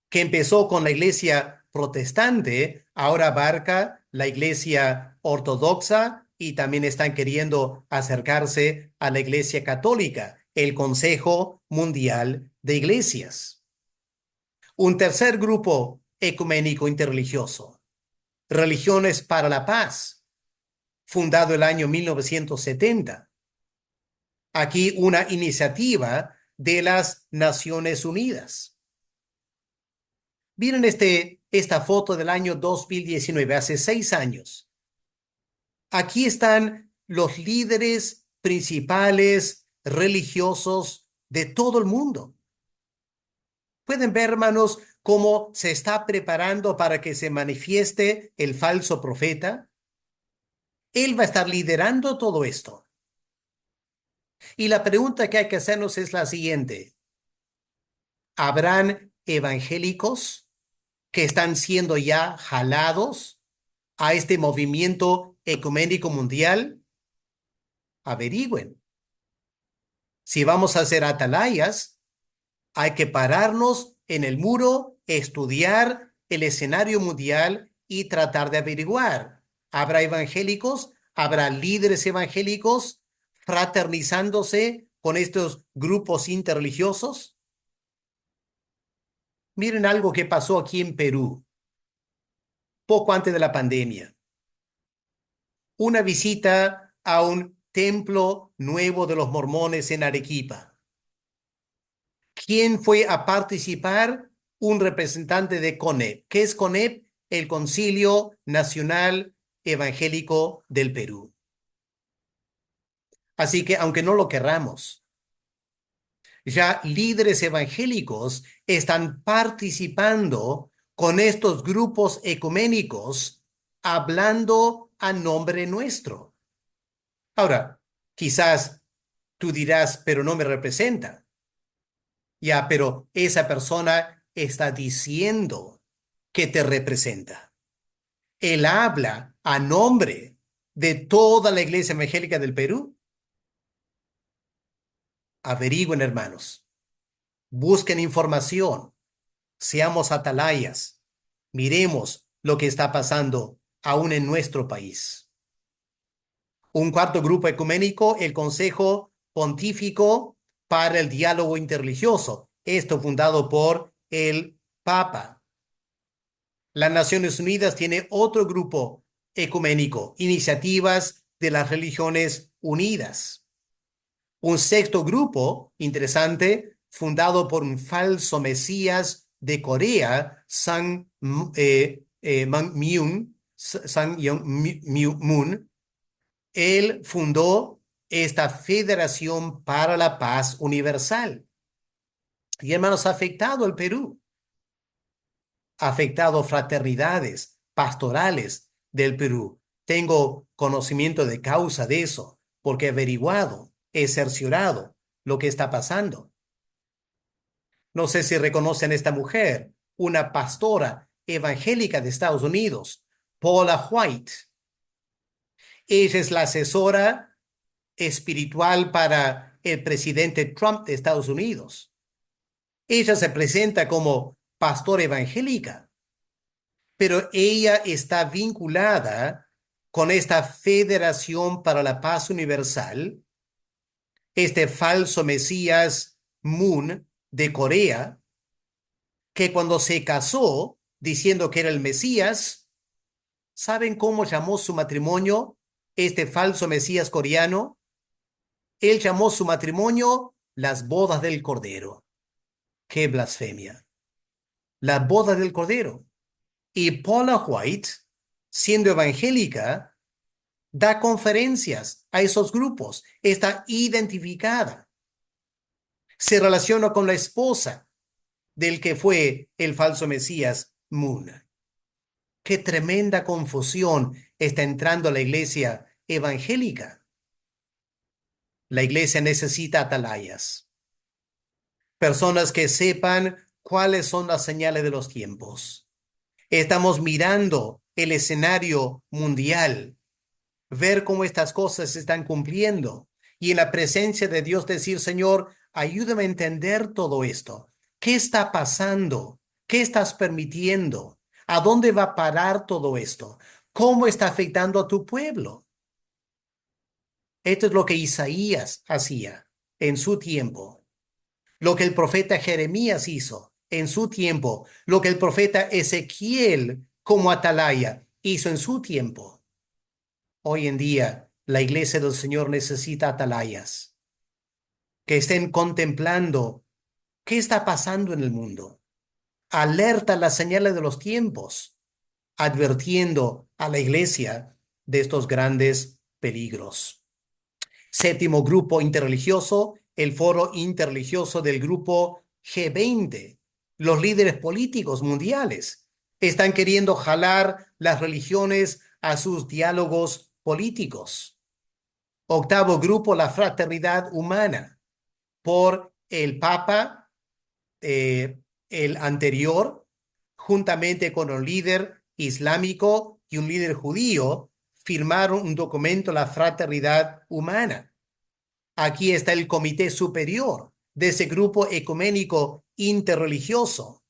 que empezó con la Iglesia protestante, ahora abarca la iglesia ortodoxa y también están queriendo acercarse a la iglesia católica, el Consejo Mundial de Iglesias. Un tercer grupo ecuménico interreligioso, Religiones para la Paz, fundado el año 1970. Aquí una iniciativa de las Naciones Unidas. Miren esta foto del año 2019, hace 6 años. Aquí están los líderes principales religiosos de todo el mundo. Pueden ver, hermanos, cómo se está preparando para que se manifieste el falso profeta. Él va a estar liderando todo esto. Y la pregunta que hay que hacernos es la siguiente. ¿Habrán evangélicos que están siendo ya jalados a este movimiento ecuménico mundial? Averigüen. Si vamos a hacer atalayas, hay que pararnos en el muro, estudiar el escenario mundial y tratar de averiguar. ¿Habrá evangélicos? ¿Habrá líderes evangélicos fraternizándose con estos grupos interreligiosos? Miren algo que pasó aquí en Perú, poco antes de la pandemia. Una visita a un templo nuevo de los mormones en Arequipa. ¿Quién fue a participar? Un representante de CONEP. ¿Qué es CONEP? El Concilio Nacional Evangélico del Perú. Así que, aunque no lo querramos, ya líderes evangélicos están participando con estos grupos ecuménicos hablando a nombre nuestro. Ahora, quizás tú dirás, pero no me representa. Ya, pero esa persona está diciendo que te representa. Él habla a nombre de toda la iglesia evangélica del Perú. Averigüen, hermanos. Busquen información. Seamos atalayas. Miremos lo que está pasando aún en nuestro país. Un cuarto grupo ecuménico, el Consejo Pontífico para el Diálogo Interreligioso. Esto fundado por el Papa. Las Naciones Unidas tiene otro grupo ecuménico, Iniciativas de las Religiones Unidas. Un sexto grupo, interesante, fundado por un falso mesías de Corea, Sang Myung-moon. Él fundó esta Federación para la Paz Universal. Y hermanos, ha afectado al Perú, ha afectado fraternidades pastorales del Perú. Tengo conocimiento de causa de eso, porque he averiguado, he cerciorado lo que está pasando. No sé si reconocen a esta mujer, una pastora evangélica de Estados Unidos, Paula White. Ella es la asesora espiritual para el presidente Trump de Estados Unidos. Ella se presenta como pastora evangélica, pero ella está vinculada con esta Federación para la Paz Universal, este falso Mesías Moon de Corea, que cuando se casó diciendo que era el Mesías, ¿saben cómo llamó su matrimonio este falso Mesías coreano? Él llamó su matrimonio las bodas del Cordero. ¡Qué blasfemia! Las bodas del Cordero. Y Paula White, siendo evangélica, da conferencias a esos grupos. Está identificada. Se relaciona con la esposa del que fue el falso Mesías Moon. ¡Qué tremenda confusión está entrando a la iglesia evangélica! La iglesia necesita atalayas. Personas que sepan cuáles son las señales de los tiempos. Estamos mirando el escenario mundial, ver cómo estas cosas se están cumpliendo y en la presencia de Dios decir, Señor, ayúdame a entender todo esto. ¿Qué está pasando? ¿Qué estás permitiendo? ¿A dónde va a parar todo esto? ¿Cómo está afectando a tu pueblo? Esto es lo que Isaías hacía en su tiempo, lo que el profeta Jeremías hizo en su tiempo, lo que el profeta Ezequiel como atalaya hizo en su tiempo. Hoy en día, la iglesia del Señor necesita atalayas que estén contemplando qué está pasando en el mundo. Alerta las señales de los tiempos, advirtiendo a la iglesia de estos grandes peligros. Séptimo grupo interreligioso, el foro interreligioso del grupo G20. Los líderes políticos mundiales están queriendo jalar las religiones a sus diálogos políticos. Octavo grupo, la fraternidad humana, por el Papa, eh, el anterior, juntamente con un líder islámico y un líder judío, firmaron un documento, la fraternidad humana. Aquí está el comité superior de ese grupo ecuménico interreligioso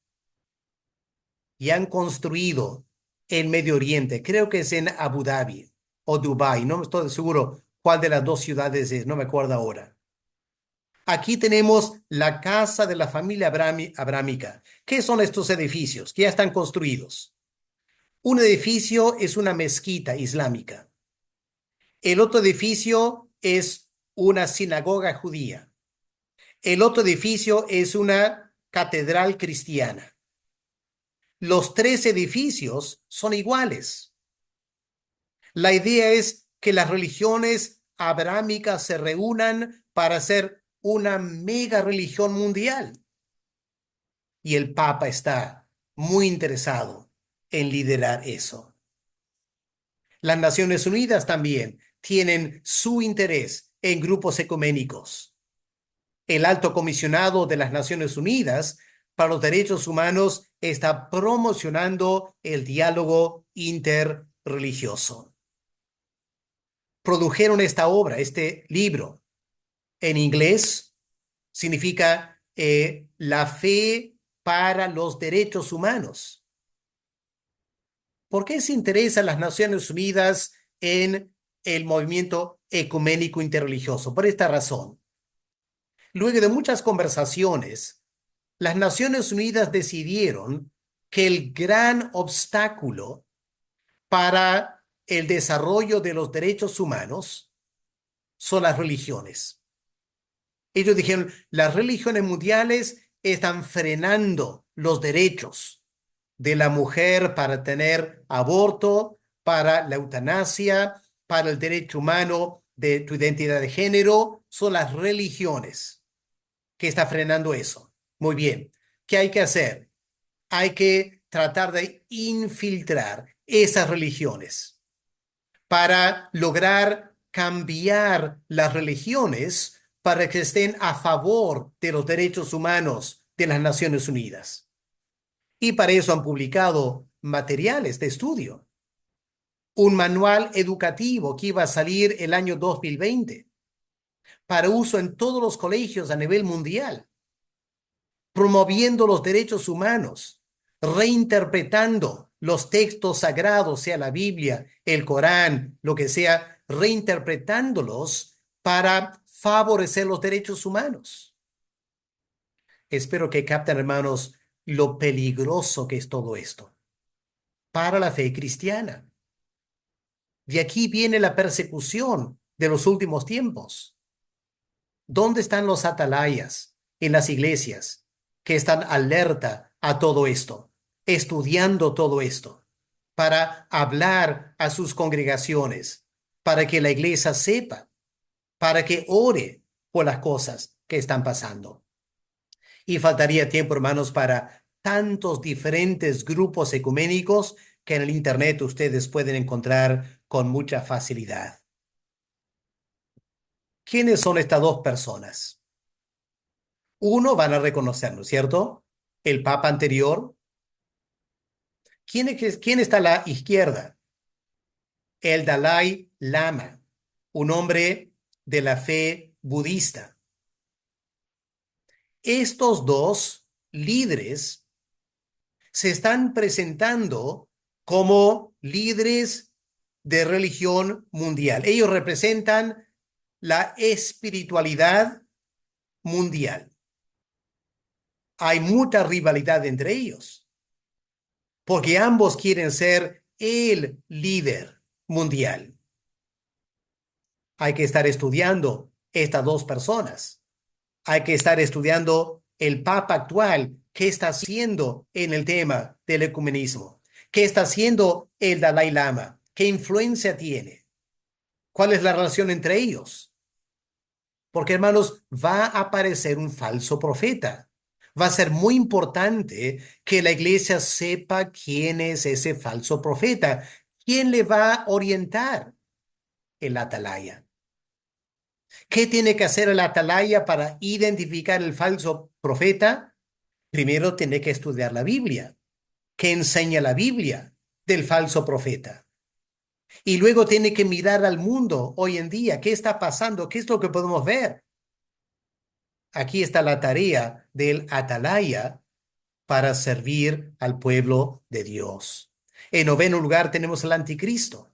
y han construido en Medio Oriente, creo que es en Abu Dhabi o Dubái, no estoy seguro cuál de las dos ciudades es, no me acuerdo ahora. Aquí tenemos la casa de la familia abrámica. ¿Qué son estos edificios que ya están construidos? Un edificio es una mezquita islámica. El otro edificio es una sinagoga judía. El otro edificio es una catedral cristiana. Los tres edificios son iguales. La idea es que las religiones abrámicas se reúnan para hacer una mega religión mundial. Y el Papa está muy interesado en liderar eso. Las Naciones Unidas también tienen su interés en grupos ecuménicos. El alto comisionado de las Naciones Unidas para los Derechos Humanos está promocionando el diálogo interreligioso. Produjeron esta obra, este libro, en inglés, significa la fe para los derechos humanos. ¿Por qué se interesan las Naciones Unidas en el movimiento ecuménico interreligioso? Por esta razón. Luego de muchas conversaciones, las Naciones Unidas decidieron que el gran obstáculo para el desarrollo de los derechos humanos son las religiones. Ellos dijeron, las religiones mundiales están frenando los derechos de la mujer para tener aborto, para la eutanasia, para el derecho humano de tu identidad de género. Son las religiones que están frenando eso. Muy bien. ¿Qué hay que hacer? Hay que tratar de infiltrar esas religiones para lograr cambiar las religiones para que estén a favor de los derechos humanos de las Naciones Unidas. Y para eso han publicado materiales de estudio. Un manual educativo que iba a salir el año 2020 para uso en todos los colegios a nivel mundial, promoviendo los derechos humanos, reinterpretando los textos sagrados, sea la Biblia, el Corán, lo que sea, reinterpretándolos para favorecer los derechos humanos. Espero que capten, hermanos, lo peligroso que es todo esto para la fe cristiana. De aquí viene la persecución de los últimos tiempos. ¿Dónde están los atalayas en las iglesias que están alerta a todo esto, estudiando todo esto, para hablar a sus congregaciones, para que la iglesia sepa, para que ore por las cosas que están pasando? Y faltaría tiempo, hermanos, para tantos diferentes grupos ecuménicos que en el Internet ustedes pueden encontrar con mucha facilidad. ¿Quiénes son estas dos personas? Uno van a reconocerlo, ¿cierto? El Papa anterior. ¿Quién está a la izquierda? El Dalai Lama, un hombre de la fe budista. Estos dos líderes se están presentando como líderes de religión mundial. Ellos representan la espiritualidad mundial. Hay mucha rivalidad entre ellos, porque ambos quieren ser el líder mundial. Hay que estar estudiando estas dos personas. Hay que estar estudiando el Papa actual, qué está haciendo en el tema del ecumenismo, qué está haciendo el Dalai Lama, qué influencia tiene, cuál es la relación entre ellos. Porque, hermanos, va a aparecer un falso profeta. Va a ser muy importante que la iglesia sepa quién es ese falso profeta, quién le va a orientar el atalaya. ¿Qué tiene que hacer el atalaya para identificar el falso profeta? Primero tiene que estudiar la Biblia. ¿Qué enseña la Biblia del falso profeta? Y luego tiene que mirar al mundo hoy en día. ¿Qué está pasando? ¿Qué es lo que podemos ver? Aquí está la tarea del atalaya para servir al pueblo de Dios. En noveno lugar tenemos el anticristo,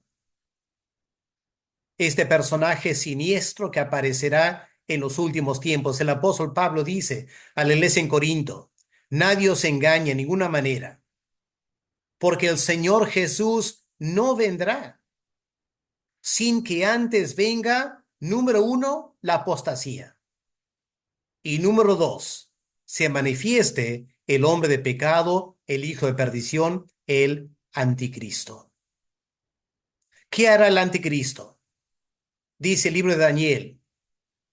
este personaje siniestro que aparecerá en los últimos tiempos. El apóstol Pablo dice a la iglesia en Corinto: nadie os engañe en ninguna manera, porque el Señor Jesús no vendrá sin que antes venga, número uno, la apostasía, y número dos, se manifieste el hombre de pecado, el hijo de perdición, el anticristo. ¿Qué hará el anticristo? Dice el libro de Daniel: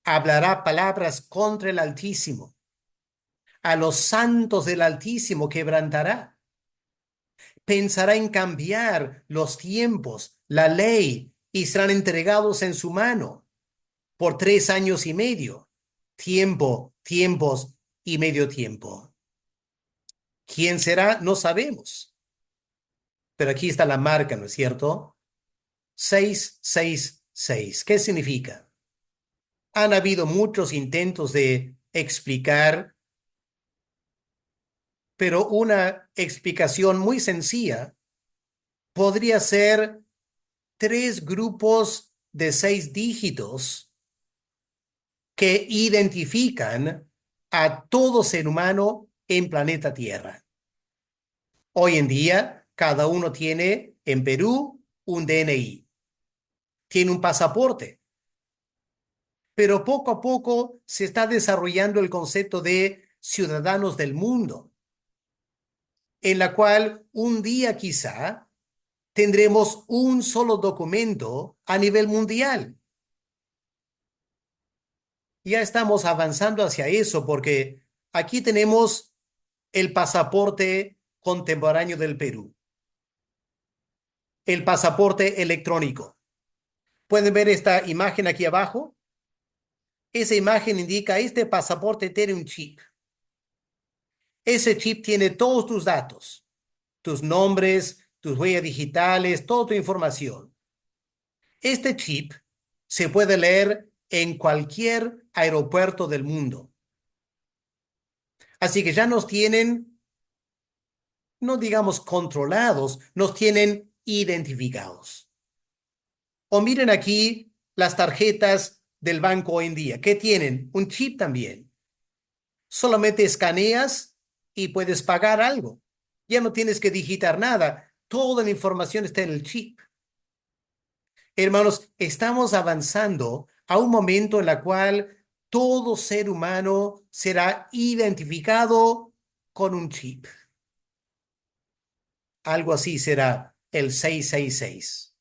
hablará palabras contra el Altísimo, a los santos del Altísimo quebrantará, pensará en cambiar los tiempos, la ley, y serán entregados en su mano por 3 años y medio, tiempo, tiempos y medio tiempo. ¿Quién será? No sabemos. Pero aquí está la marca, ¿no es cierto? 666. ¿Qué significa? Han habido muchos intentos de explicar, pero una explicación muy sencilla podría ser 3 grupos de 6 dígitos que identifican a todo ser humano en planeta Tierra. Hoy en día, cada uno tiene en Perú un DNI, tiene un pasaporte, pero poco a poco se está desarrollando el concepto de ciudadanos del mundo, en la cual un día quizá tendremos un solo documento a nivel mundial. Ya estamos avanzando hacia eso porque aquí tenemos el pasaporte contemporáneo del Perú, el pasaporte electrónico. ¿Pueden ver esta imagen aquí abajo? Esa imagen indica: este pasaporte tiene un chip. Ese chip tiene todos tus datos, tus nombres, tus huellas digitales, toda tu información. Este chip se puede leer en cualquier aeropuerto del mundo. Así que ya nos tienen, no digamos controlados, nos tienen identificados. O miren aquí las tarjetas del banco hoy en día. ¿Qué tienen? Un chip también. Solamente escaneas y puedes pagar algo. Ya no tienes que digitar nada. Toda la información está en el chip. Hermanos, estamos avanzando a un momento en el cual todo ser humano será identificado con un chip. Algo así será el 666.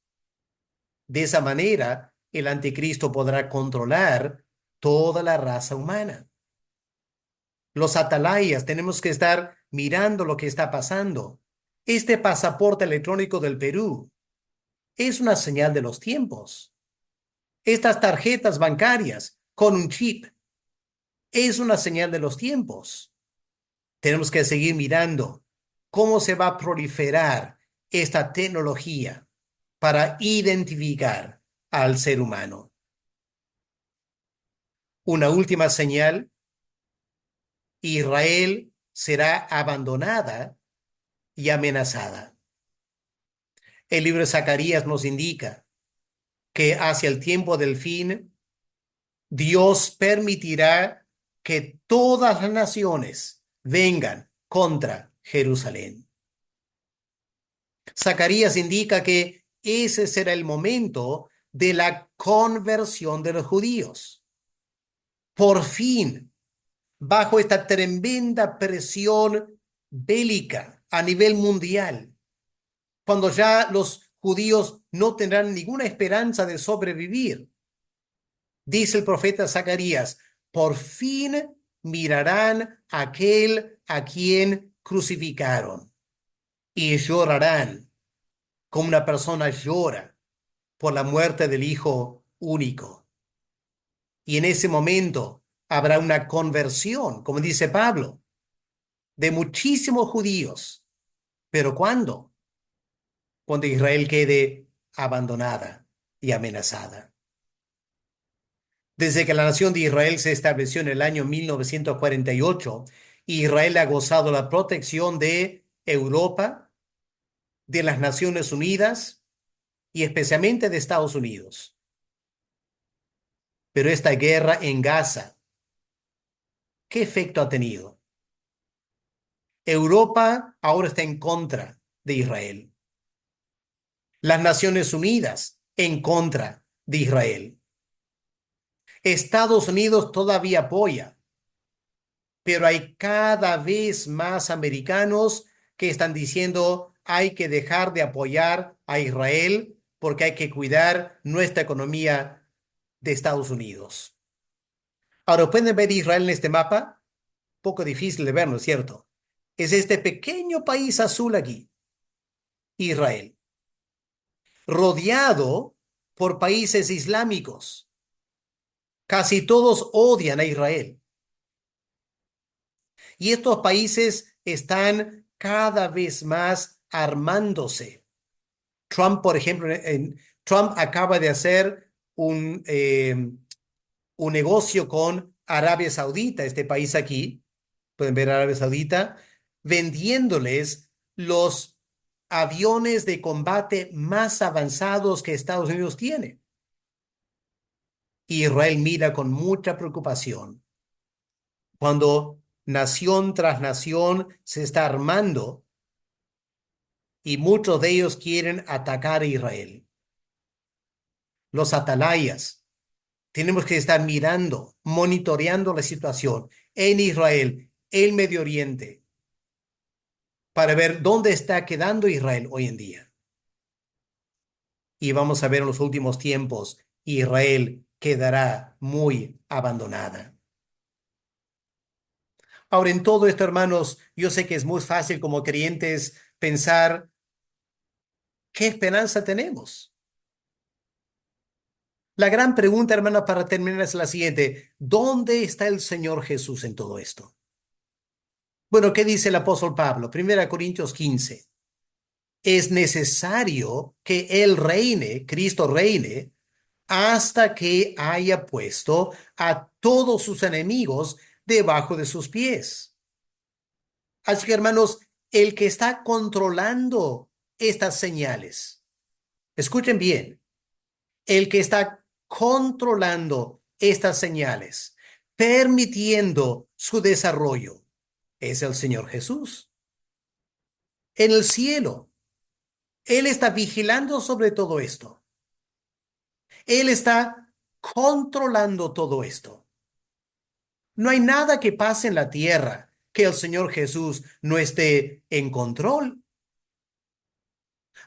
De esa manera, el anticristo podrá controlar toda la raza humana. Los atalayas tenemos que estar mirando lo que está pasando. Este pasaporte electrónico del Perú es una señal de los tiempos. Estas tarjetas bancarias con un chip es una señal de los tiempos. Tenemos que seguir mirando cómo se va a proliferar esta tecnología para identificar al ser humano. Una última señal: Israel será abandonada y amenazada. El libro de Zacarías nos indica que hacia el tiempo del fin, Dios permitirá que todas las naciones vengan contra Jerusalén. Zacarías indica que ese será el momento de la conversión de los judíos. Por fin, bajo esta tremenda presión bélica a nivel mundial, cuando ya los judíos no tendrán ninguna esperanza de sobrevivir, dice el profeta Zacarías, por fin mirarán a aquel a quien crucificaron y llorarán como una persona llora por la muerte del hijo único. Y en ese momento habrá una conversión, como dice Pablo, de muchísimos judíos. ¿Pero cuándo? Cuando Israel quede abandonada y amenazada. Desde que la nación de Israel se estableció en el año 1948, Israel ha gozado la protección de Europa, de las Naciones Unidas y especialmente de Estados Unidos. Pero esta guerra en Gaza, ¿qué efecto ha tenido? Europa ahora está en contra de Israel. Las Naciones Unidas en contra de Israel. Estados Unidos todavía apoya, pero hay cada vez más americanos que están diciendo hay que dejar de apoyar a Israel porque hay que cuidar nuestra economía de Estados Unidos. Ahora, ¿pueden ver Israel en este mapa? Poco difícil de ver, ¿no es cierto? Es este pequeño país azul aquí, Israel, rodeado por países islámicos. Casi todos odian a Israel. Y estos países están cada vez más armándose. Trump, por ejemplo, Trump acaba de hacer un negocio con Arabia Saudita, este país aquí, pueden ver Arabia Saudita, vendiéndoles los aviones de combate más avanzados que Estados Unidos tiene. Israel mira con mucha preocupación cuando nación tras nación se está armando y muchos de ellos quieren atacar a Israel. Los atalayas, tenemos que estar mirando, monitoreando la situación en Israel, en Medio Oriente, para ver dónde está quedando Israel hoy en día. Y vamos a ver en los últimos tiempos, Israel quedará muy abandonada. Ahora, en todo esto, hermanos, yo sé que es muy fácil como creyentes pensar, ¿qué esperanza tenemos? La gran pregunta, hermano, para terminar es la siguiente. ¿Dónde está el Señor Jesús en todo esto? Bueno, ¿qué dice el apóstol Pablo? 1 Corintios 15. Es necesario que Él reine, Cristo reine, hasta que haya puesto a todos sus enemigos debajo de sus pies. Así que, hermanos, el que está controlando estas señales, escuchen bien, el que está controlando estas señales, permitiendo su desarrollo, es el Señor Jesús. En el cielo, Él está vigilando sobre todo esto. Él está controlando todo esto. No hay nada que pase en la tierra que el Señor Jesús no esté en control.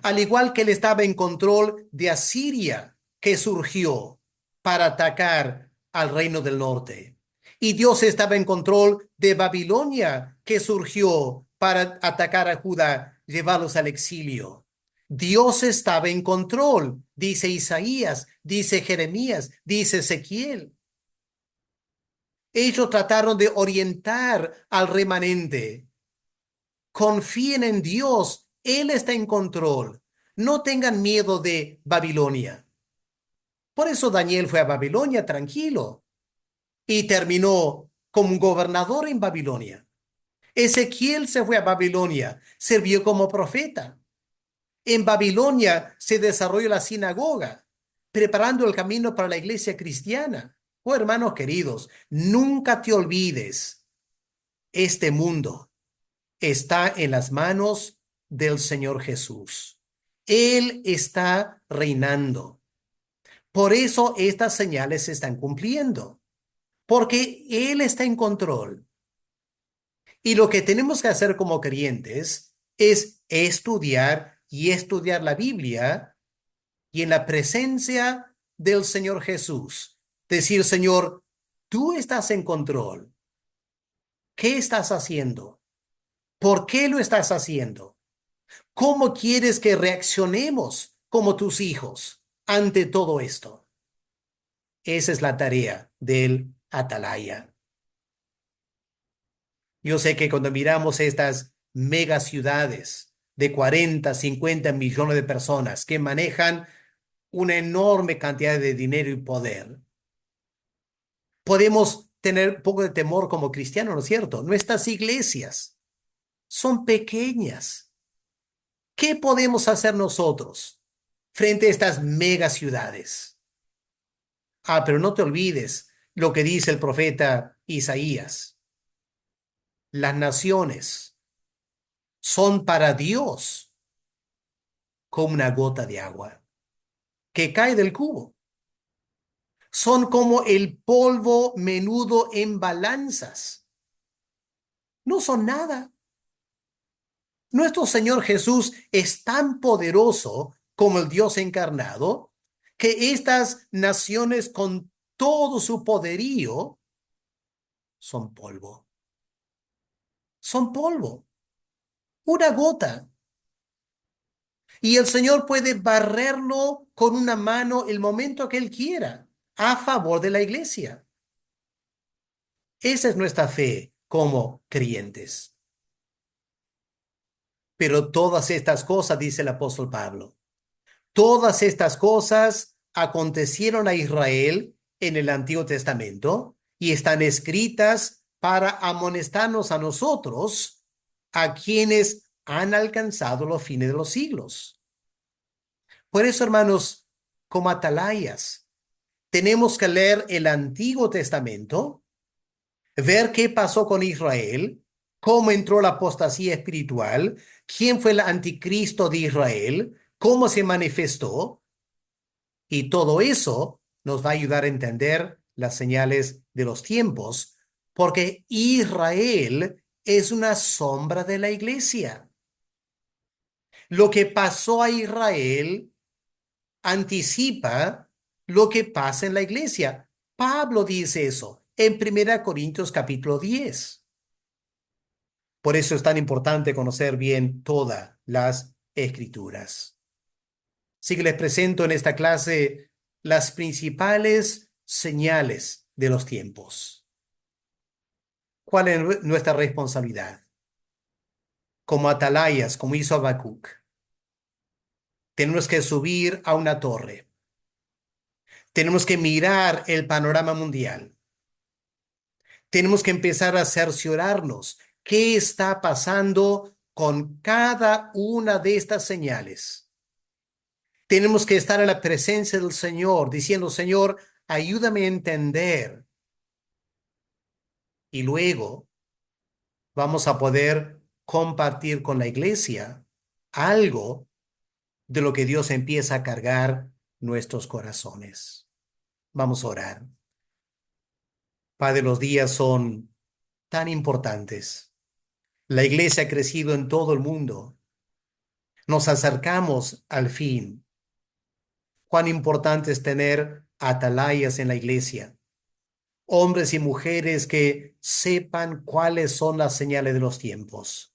Al igual que Él estaba en control de Asiria, que surgió para atacar al reino del norte. Y Dios estaba en control de Babilonia, que surgió para atacar a Judá, llevarlos al exilio. Dios estaba en control, dice Isaías, dice Jeremías, dice Ezequiel. Ellos trataron de orientar al remanente. Confíen en Dios, Él está en control. No tengan miedo de Babilonia. Por eso Daniel fue a Babilonia tranquilo y terminó como un gobernador en Babilonia. Ezequiel se fue a Babilonia, sirvió como profeta. En Babilonia se desarrolló la sinagoga, preparando el camino para la iglesia cristiana. Oh, hermanos queridos, nunca te olvides, este mundo está en las manos del Señor Jesús. Él está reinando. Por eso estas señales se están cumpliendo, porque Él está en control. Y lo que tenemos que hacer como creyentes es estudiar y estudiar la Biblia y en la presencia del Señor Jesús. Decir, Señor, tú estás en control. ¿Qué estás haciendo? ¿Por qué lo estás haciendo? ¿Cómo quieres que reaccionemos como tus hijos ante todo esto? Esa es la tarea del atalaya. Yo sé que cuando miramos estas megaciudades de 40, 50 millones de personas que manejan una enorme cantidad de dinero y poder, podemos tener un poco de temor como cristianos, ¿no es cierto? Nuestras iglesias son pequeñas. ¿Qué podemos hacer nosotros frente a estas megaciudades? Ah, pero no te olvides lo que dice el profeta Isaías. Las naciones son para Dios como una gota de agua que cae del cubo. Son como el polvo menudo en balanzas. No son nada. Nuestro Señor Jesús es tan poderoso como el Dios encarnado que estas naciones con todo su poderío son polvo. Son polvo. Una gota. Y el Señor puede barrerlo con una mano el momento que Él quiera a favor de la iglesia. Esa es nuestra fe como creyentes. Pero todas estas cosas, dice el apóstol Pablo, todas estas cosas acontecieron a Israel en el Antiguo Testamento y están escritas para amonestarnos a nosotros, a quienes han alcanzado los fines de los siglos. Por eso, hermanos, como atalayas, tenemos que leer el Antiguo Testamento, ver qué pasó con Israel, cómo entró la apostasía espiritual, quién fue el anticristo de Israel, cómo se manifestó, y todo eso nos va a ayudar a entender las señales de los tiempos, porque Israel es una sombra de la iglesia. Lo que pasó a Israel anticipa lo que pasa en la iglesia. Pablo dice eso en 1 Corintios capítulo 10. Por eso es tan importante conocer bien todas las escrituras. Así que les presento en esta clase las principales señales de los tiempos. ¿Cuál es nuestra responsabilidad? Como atalayas, como hizo Habacuc, tenemos que subir a una torre. Tenemos que mirar el panorama mundial. Tenemos que empezar a cerciorarnos qué está pasando con cada una de estas señales. Tenemos que estar en la presencia del Señor, diciendo, Señor, ayúdame a entender. Y luego vamos a poder compartir con la iglesia algo de lo que Dios empieza a cargar nuestros corazones. Vamos a orar. Padre, los días son tan importantes. La iglesia ha crecido en todo el mundo. Nos acercamos al fin. Cuán importante es tener atalayas en la iglesia. Hombres y mujeres que sepan cuáles son las señales de los tiempos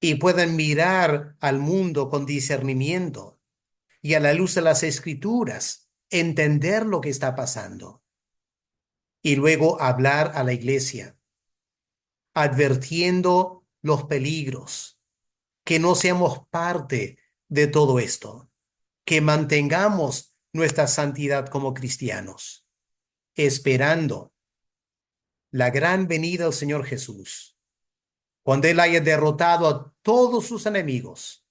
y puedan mirar al mundo con discernimiento y a la luz de las escrituras entender lo que está pasando y luego hablar a la iglesia advirtiendo los peligros, que no seamos parte de todo esto, que mantengamos nuestra santidad como cristianos, esperando la gran venida del Señor Jesús, cuando Él haya derrotado a todos sus enemigos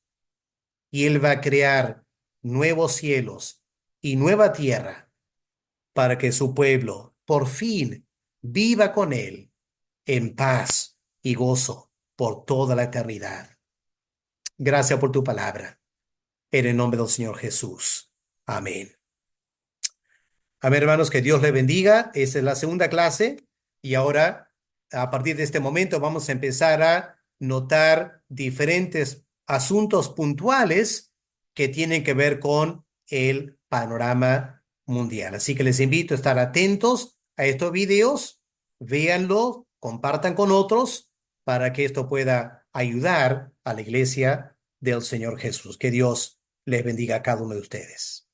y Él va a crear nuevos cielos y nueva tierra para que su pueblo por fin viva con Él en paz y gozo por toda la eternidad. Gracias por tu palabra. En el nombre del Señor Jesús. Amén. Amén, hermanos, que Dios les bendiga. Esta es la segunda clase y ahora, a partir de este momento, vamos a empezar a notar diferentes asuntos puntuales que tienen que ver con el panorama mundial. Así que les invito a estar atentos a estos videos, véanlo, compartan con otros para que esto pueda ayudar a la iglesia del Señor Jesús. Que Dios les bendiga a cada uno de ustedes.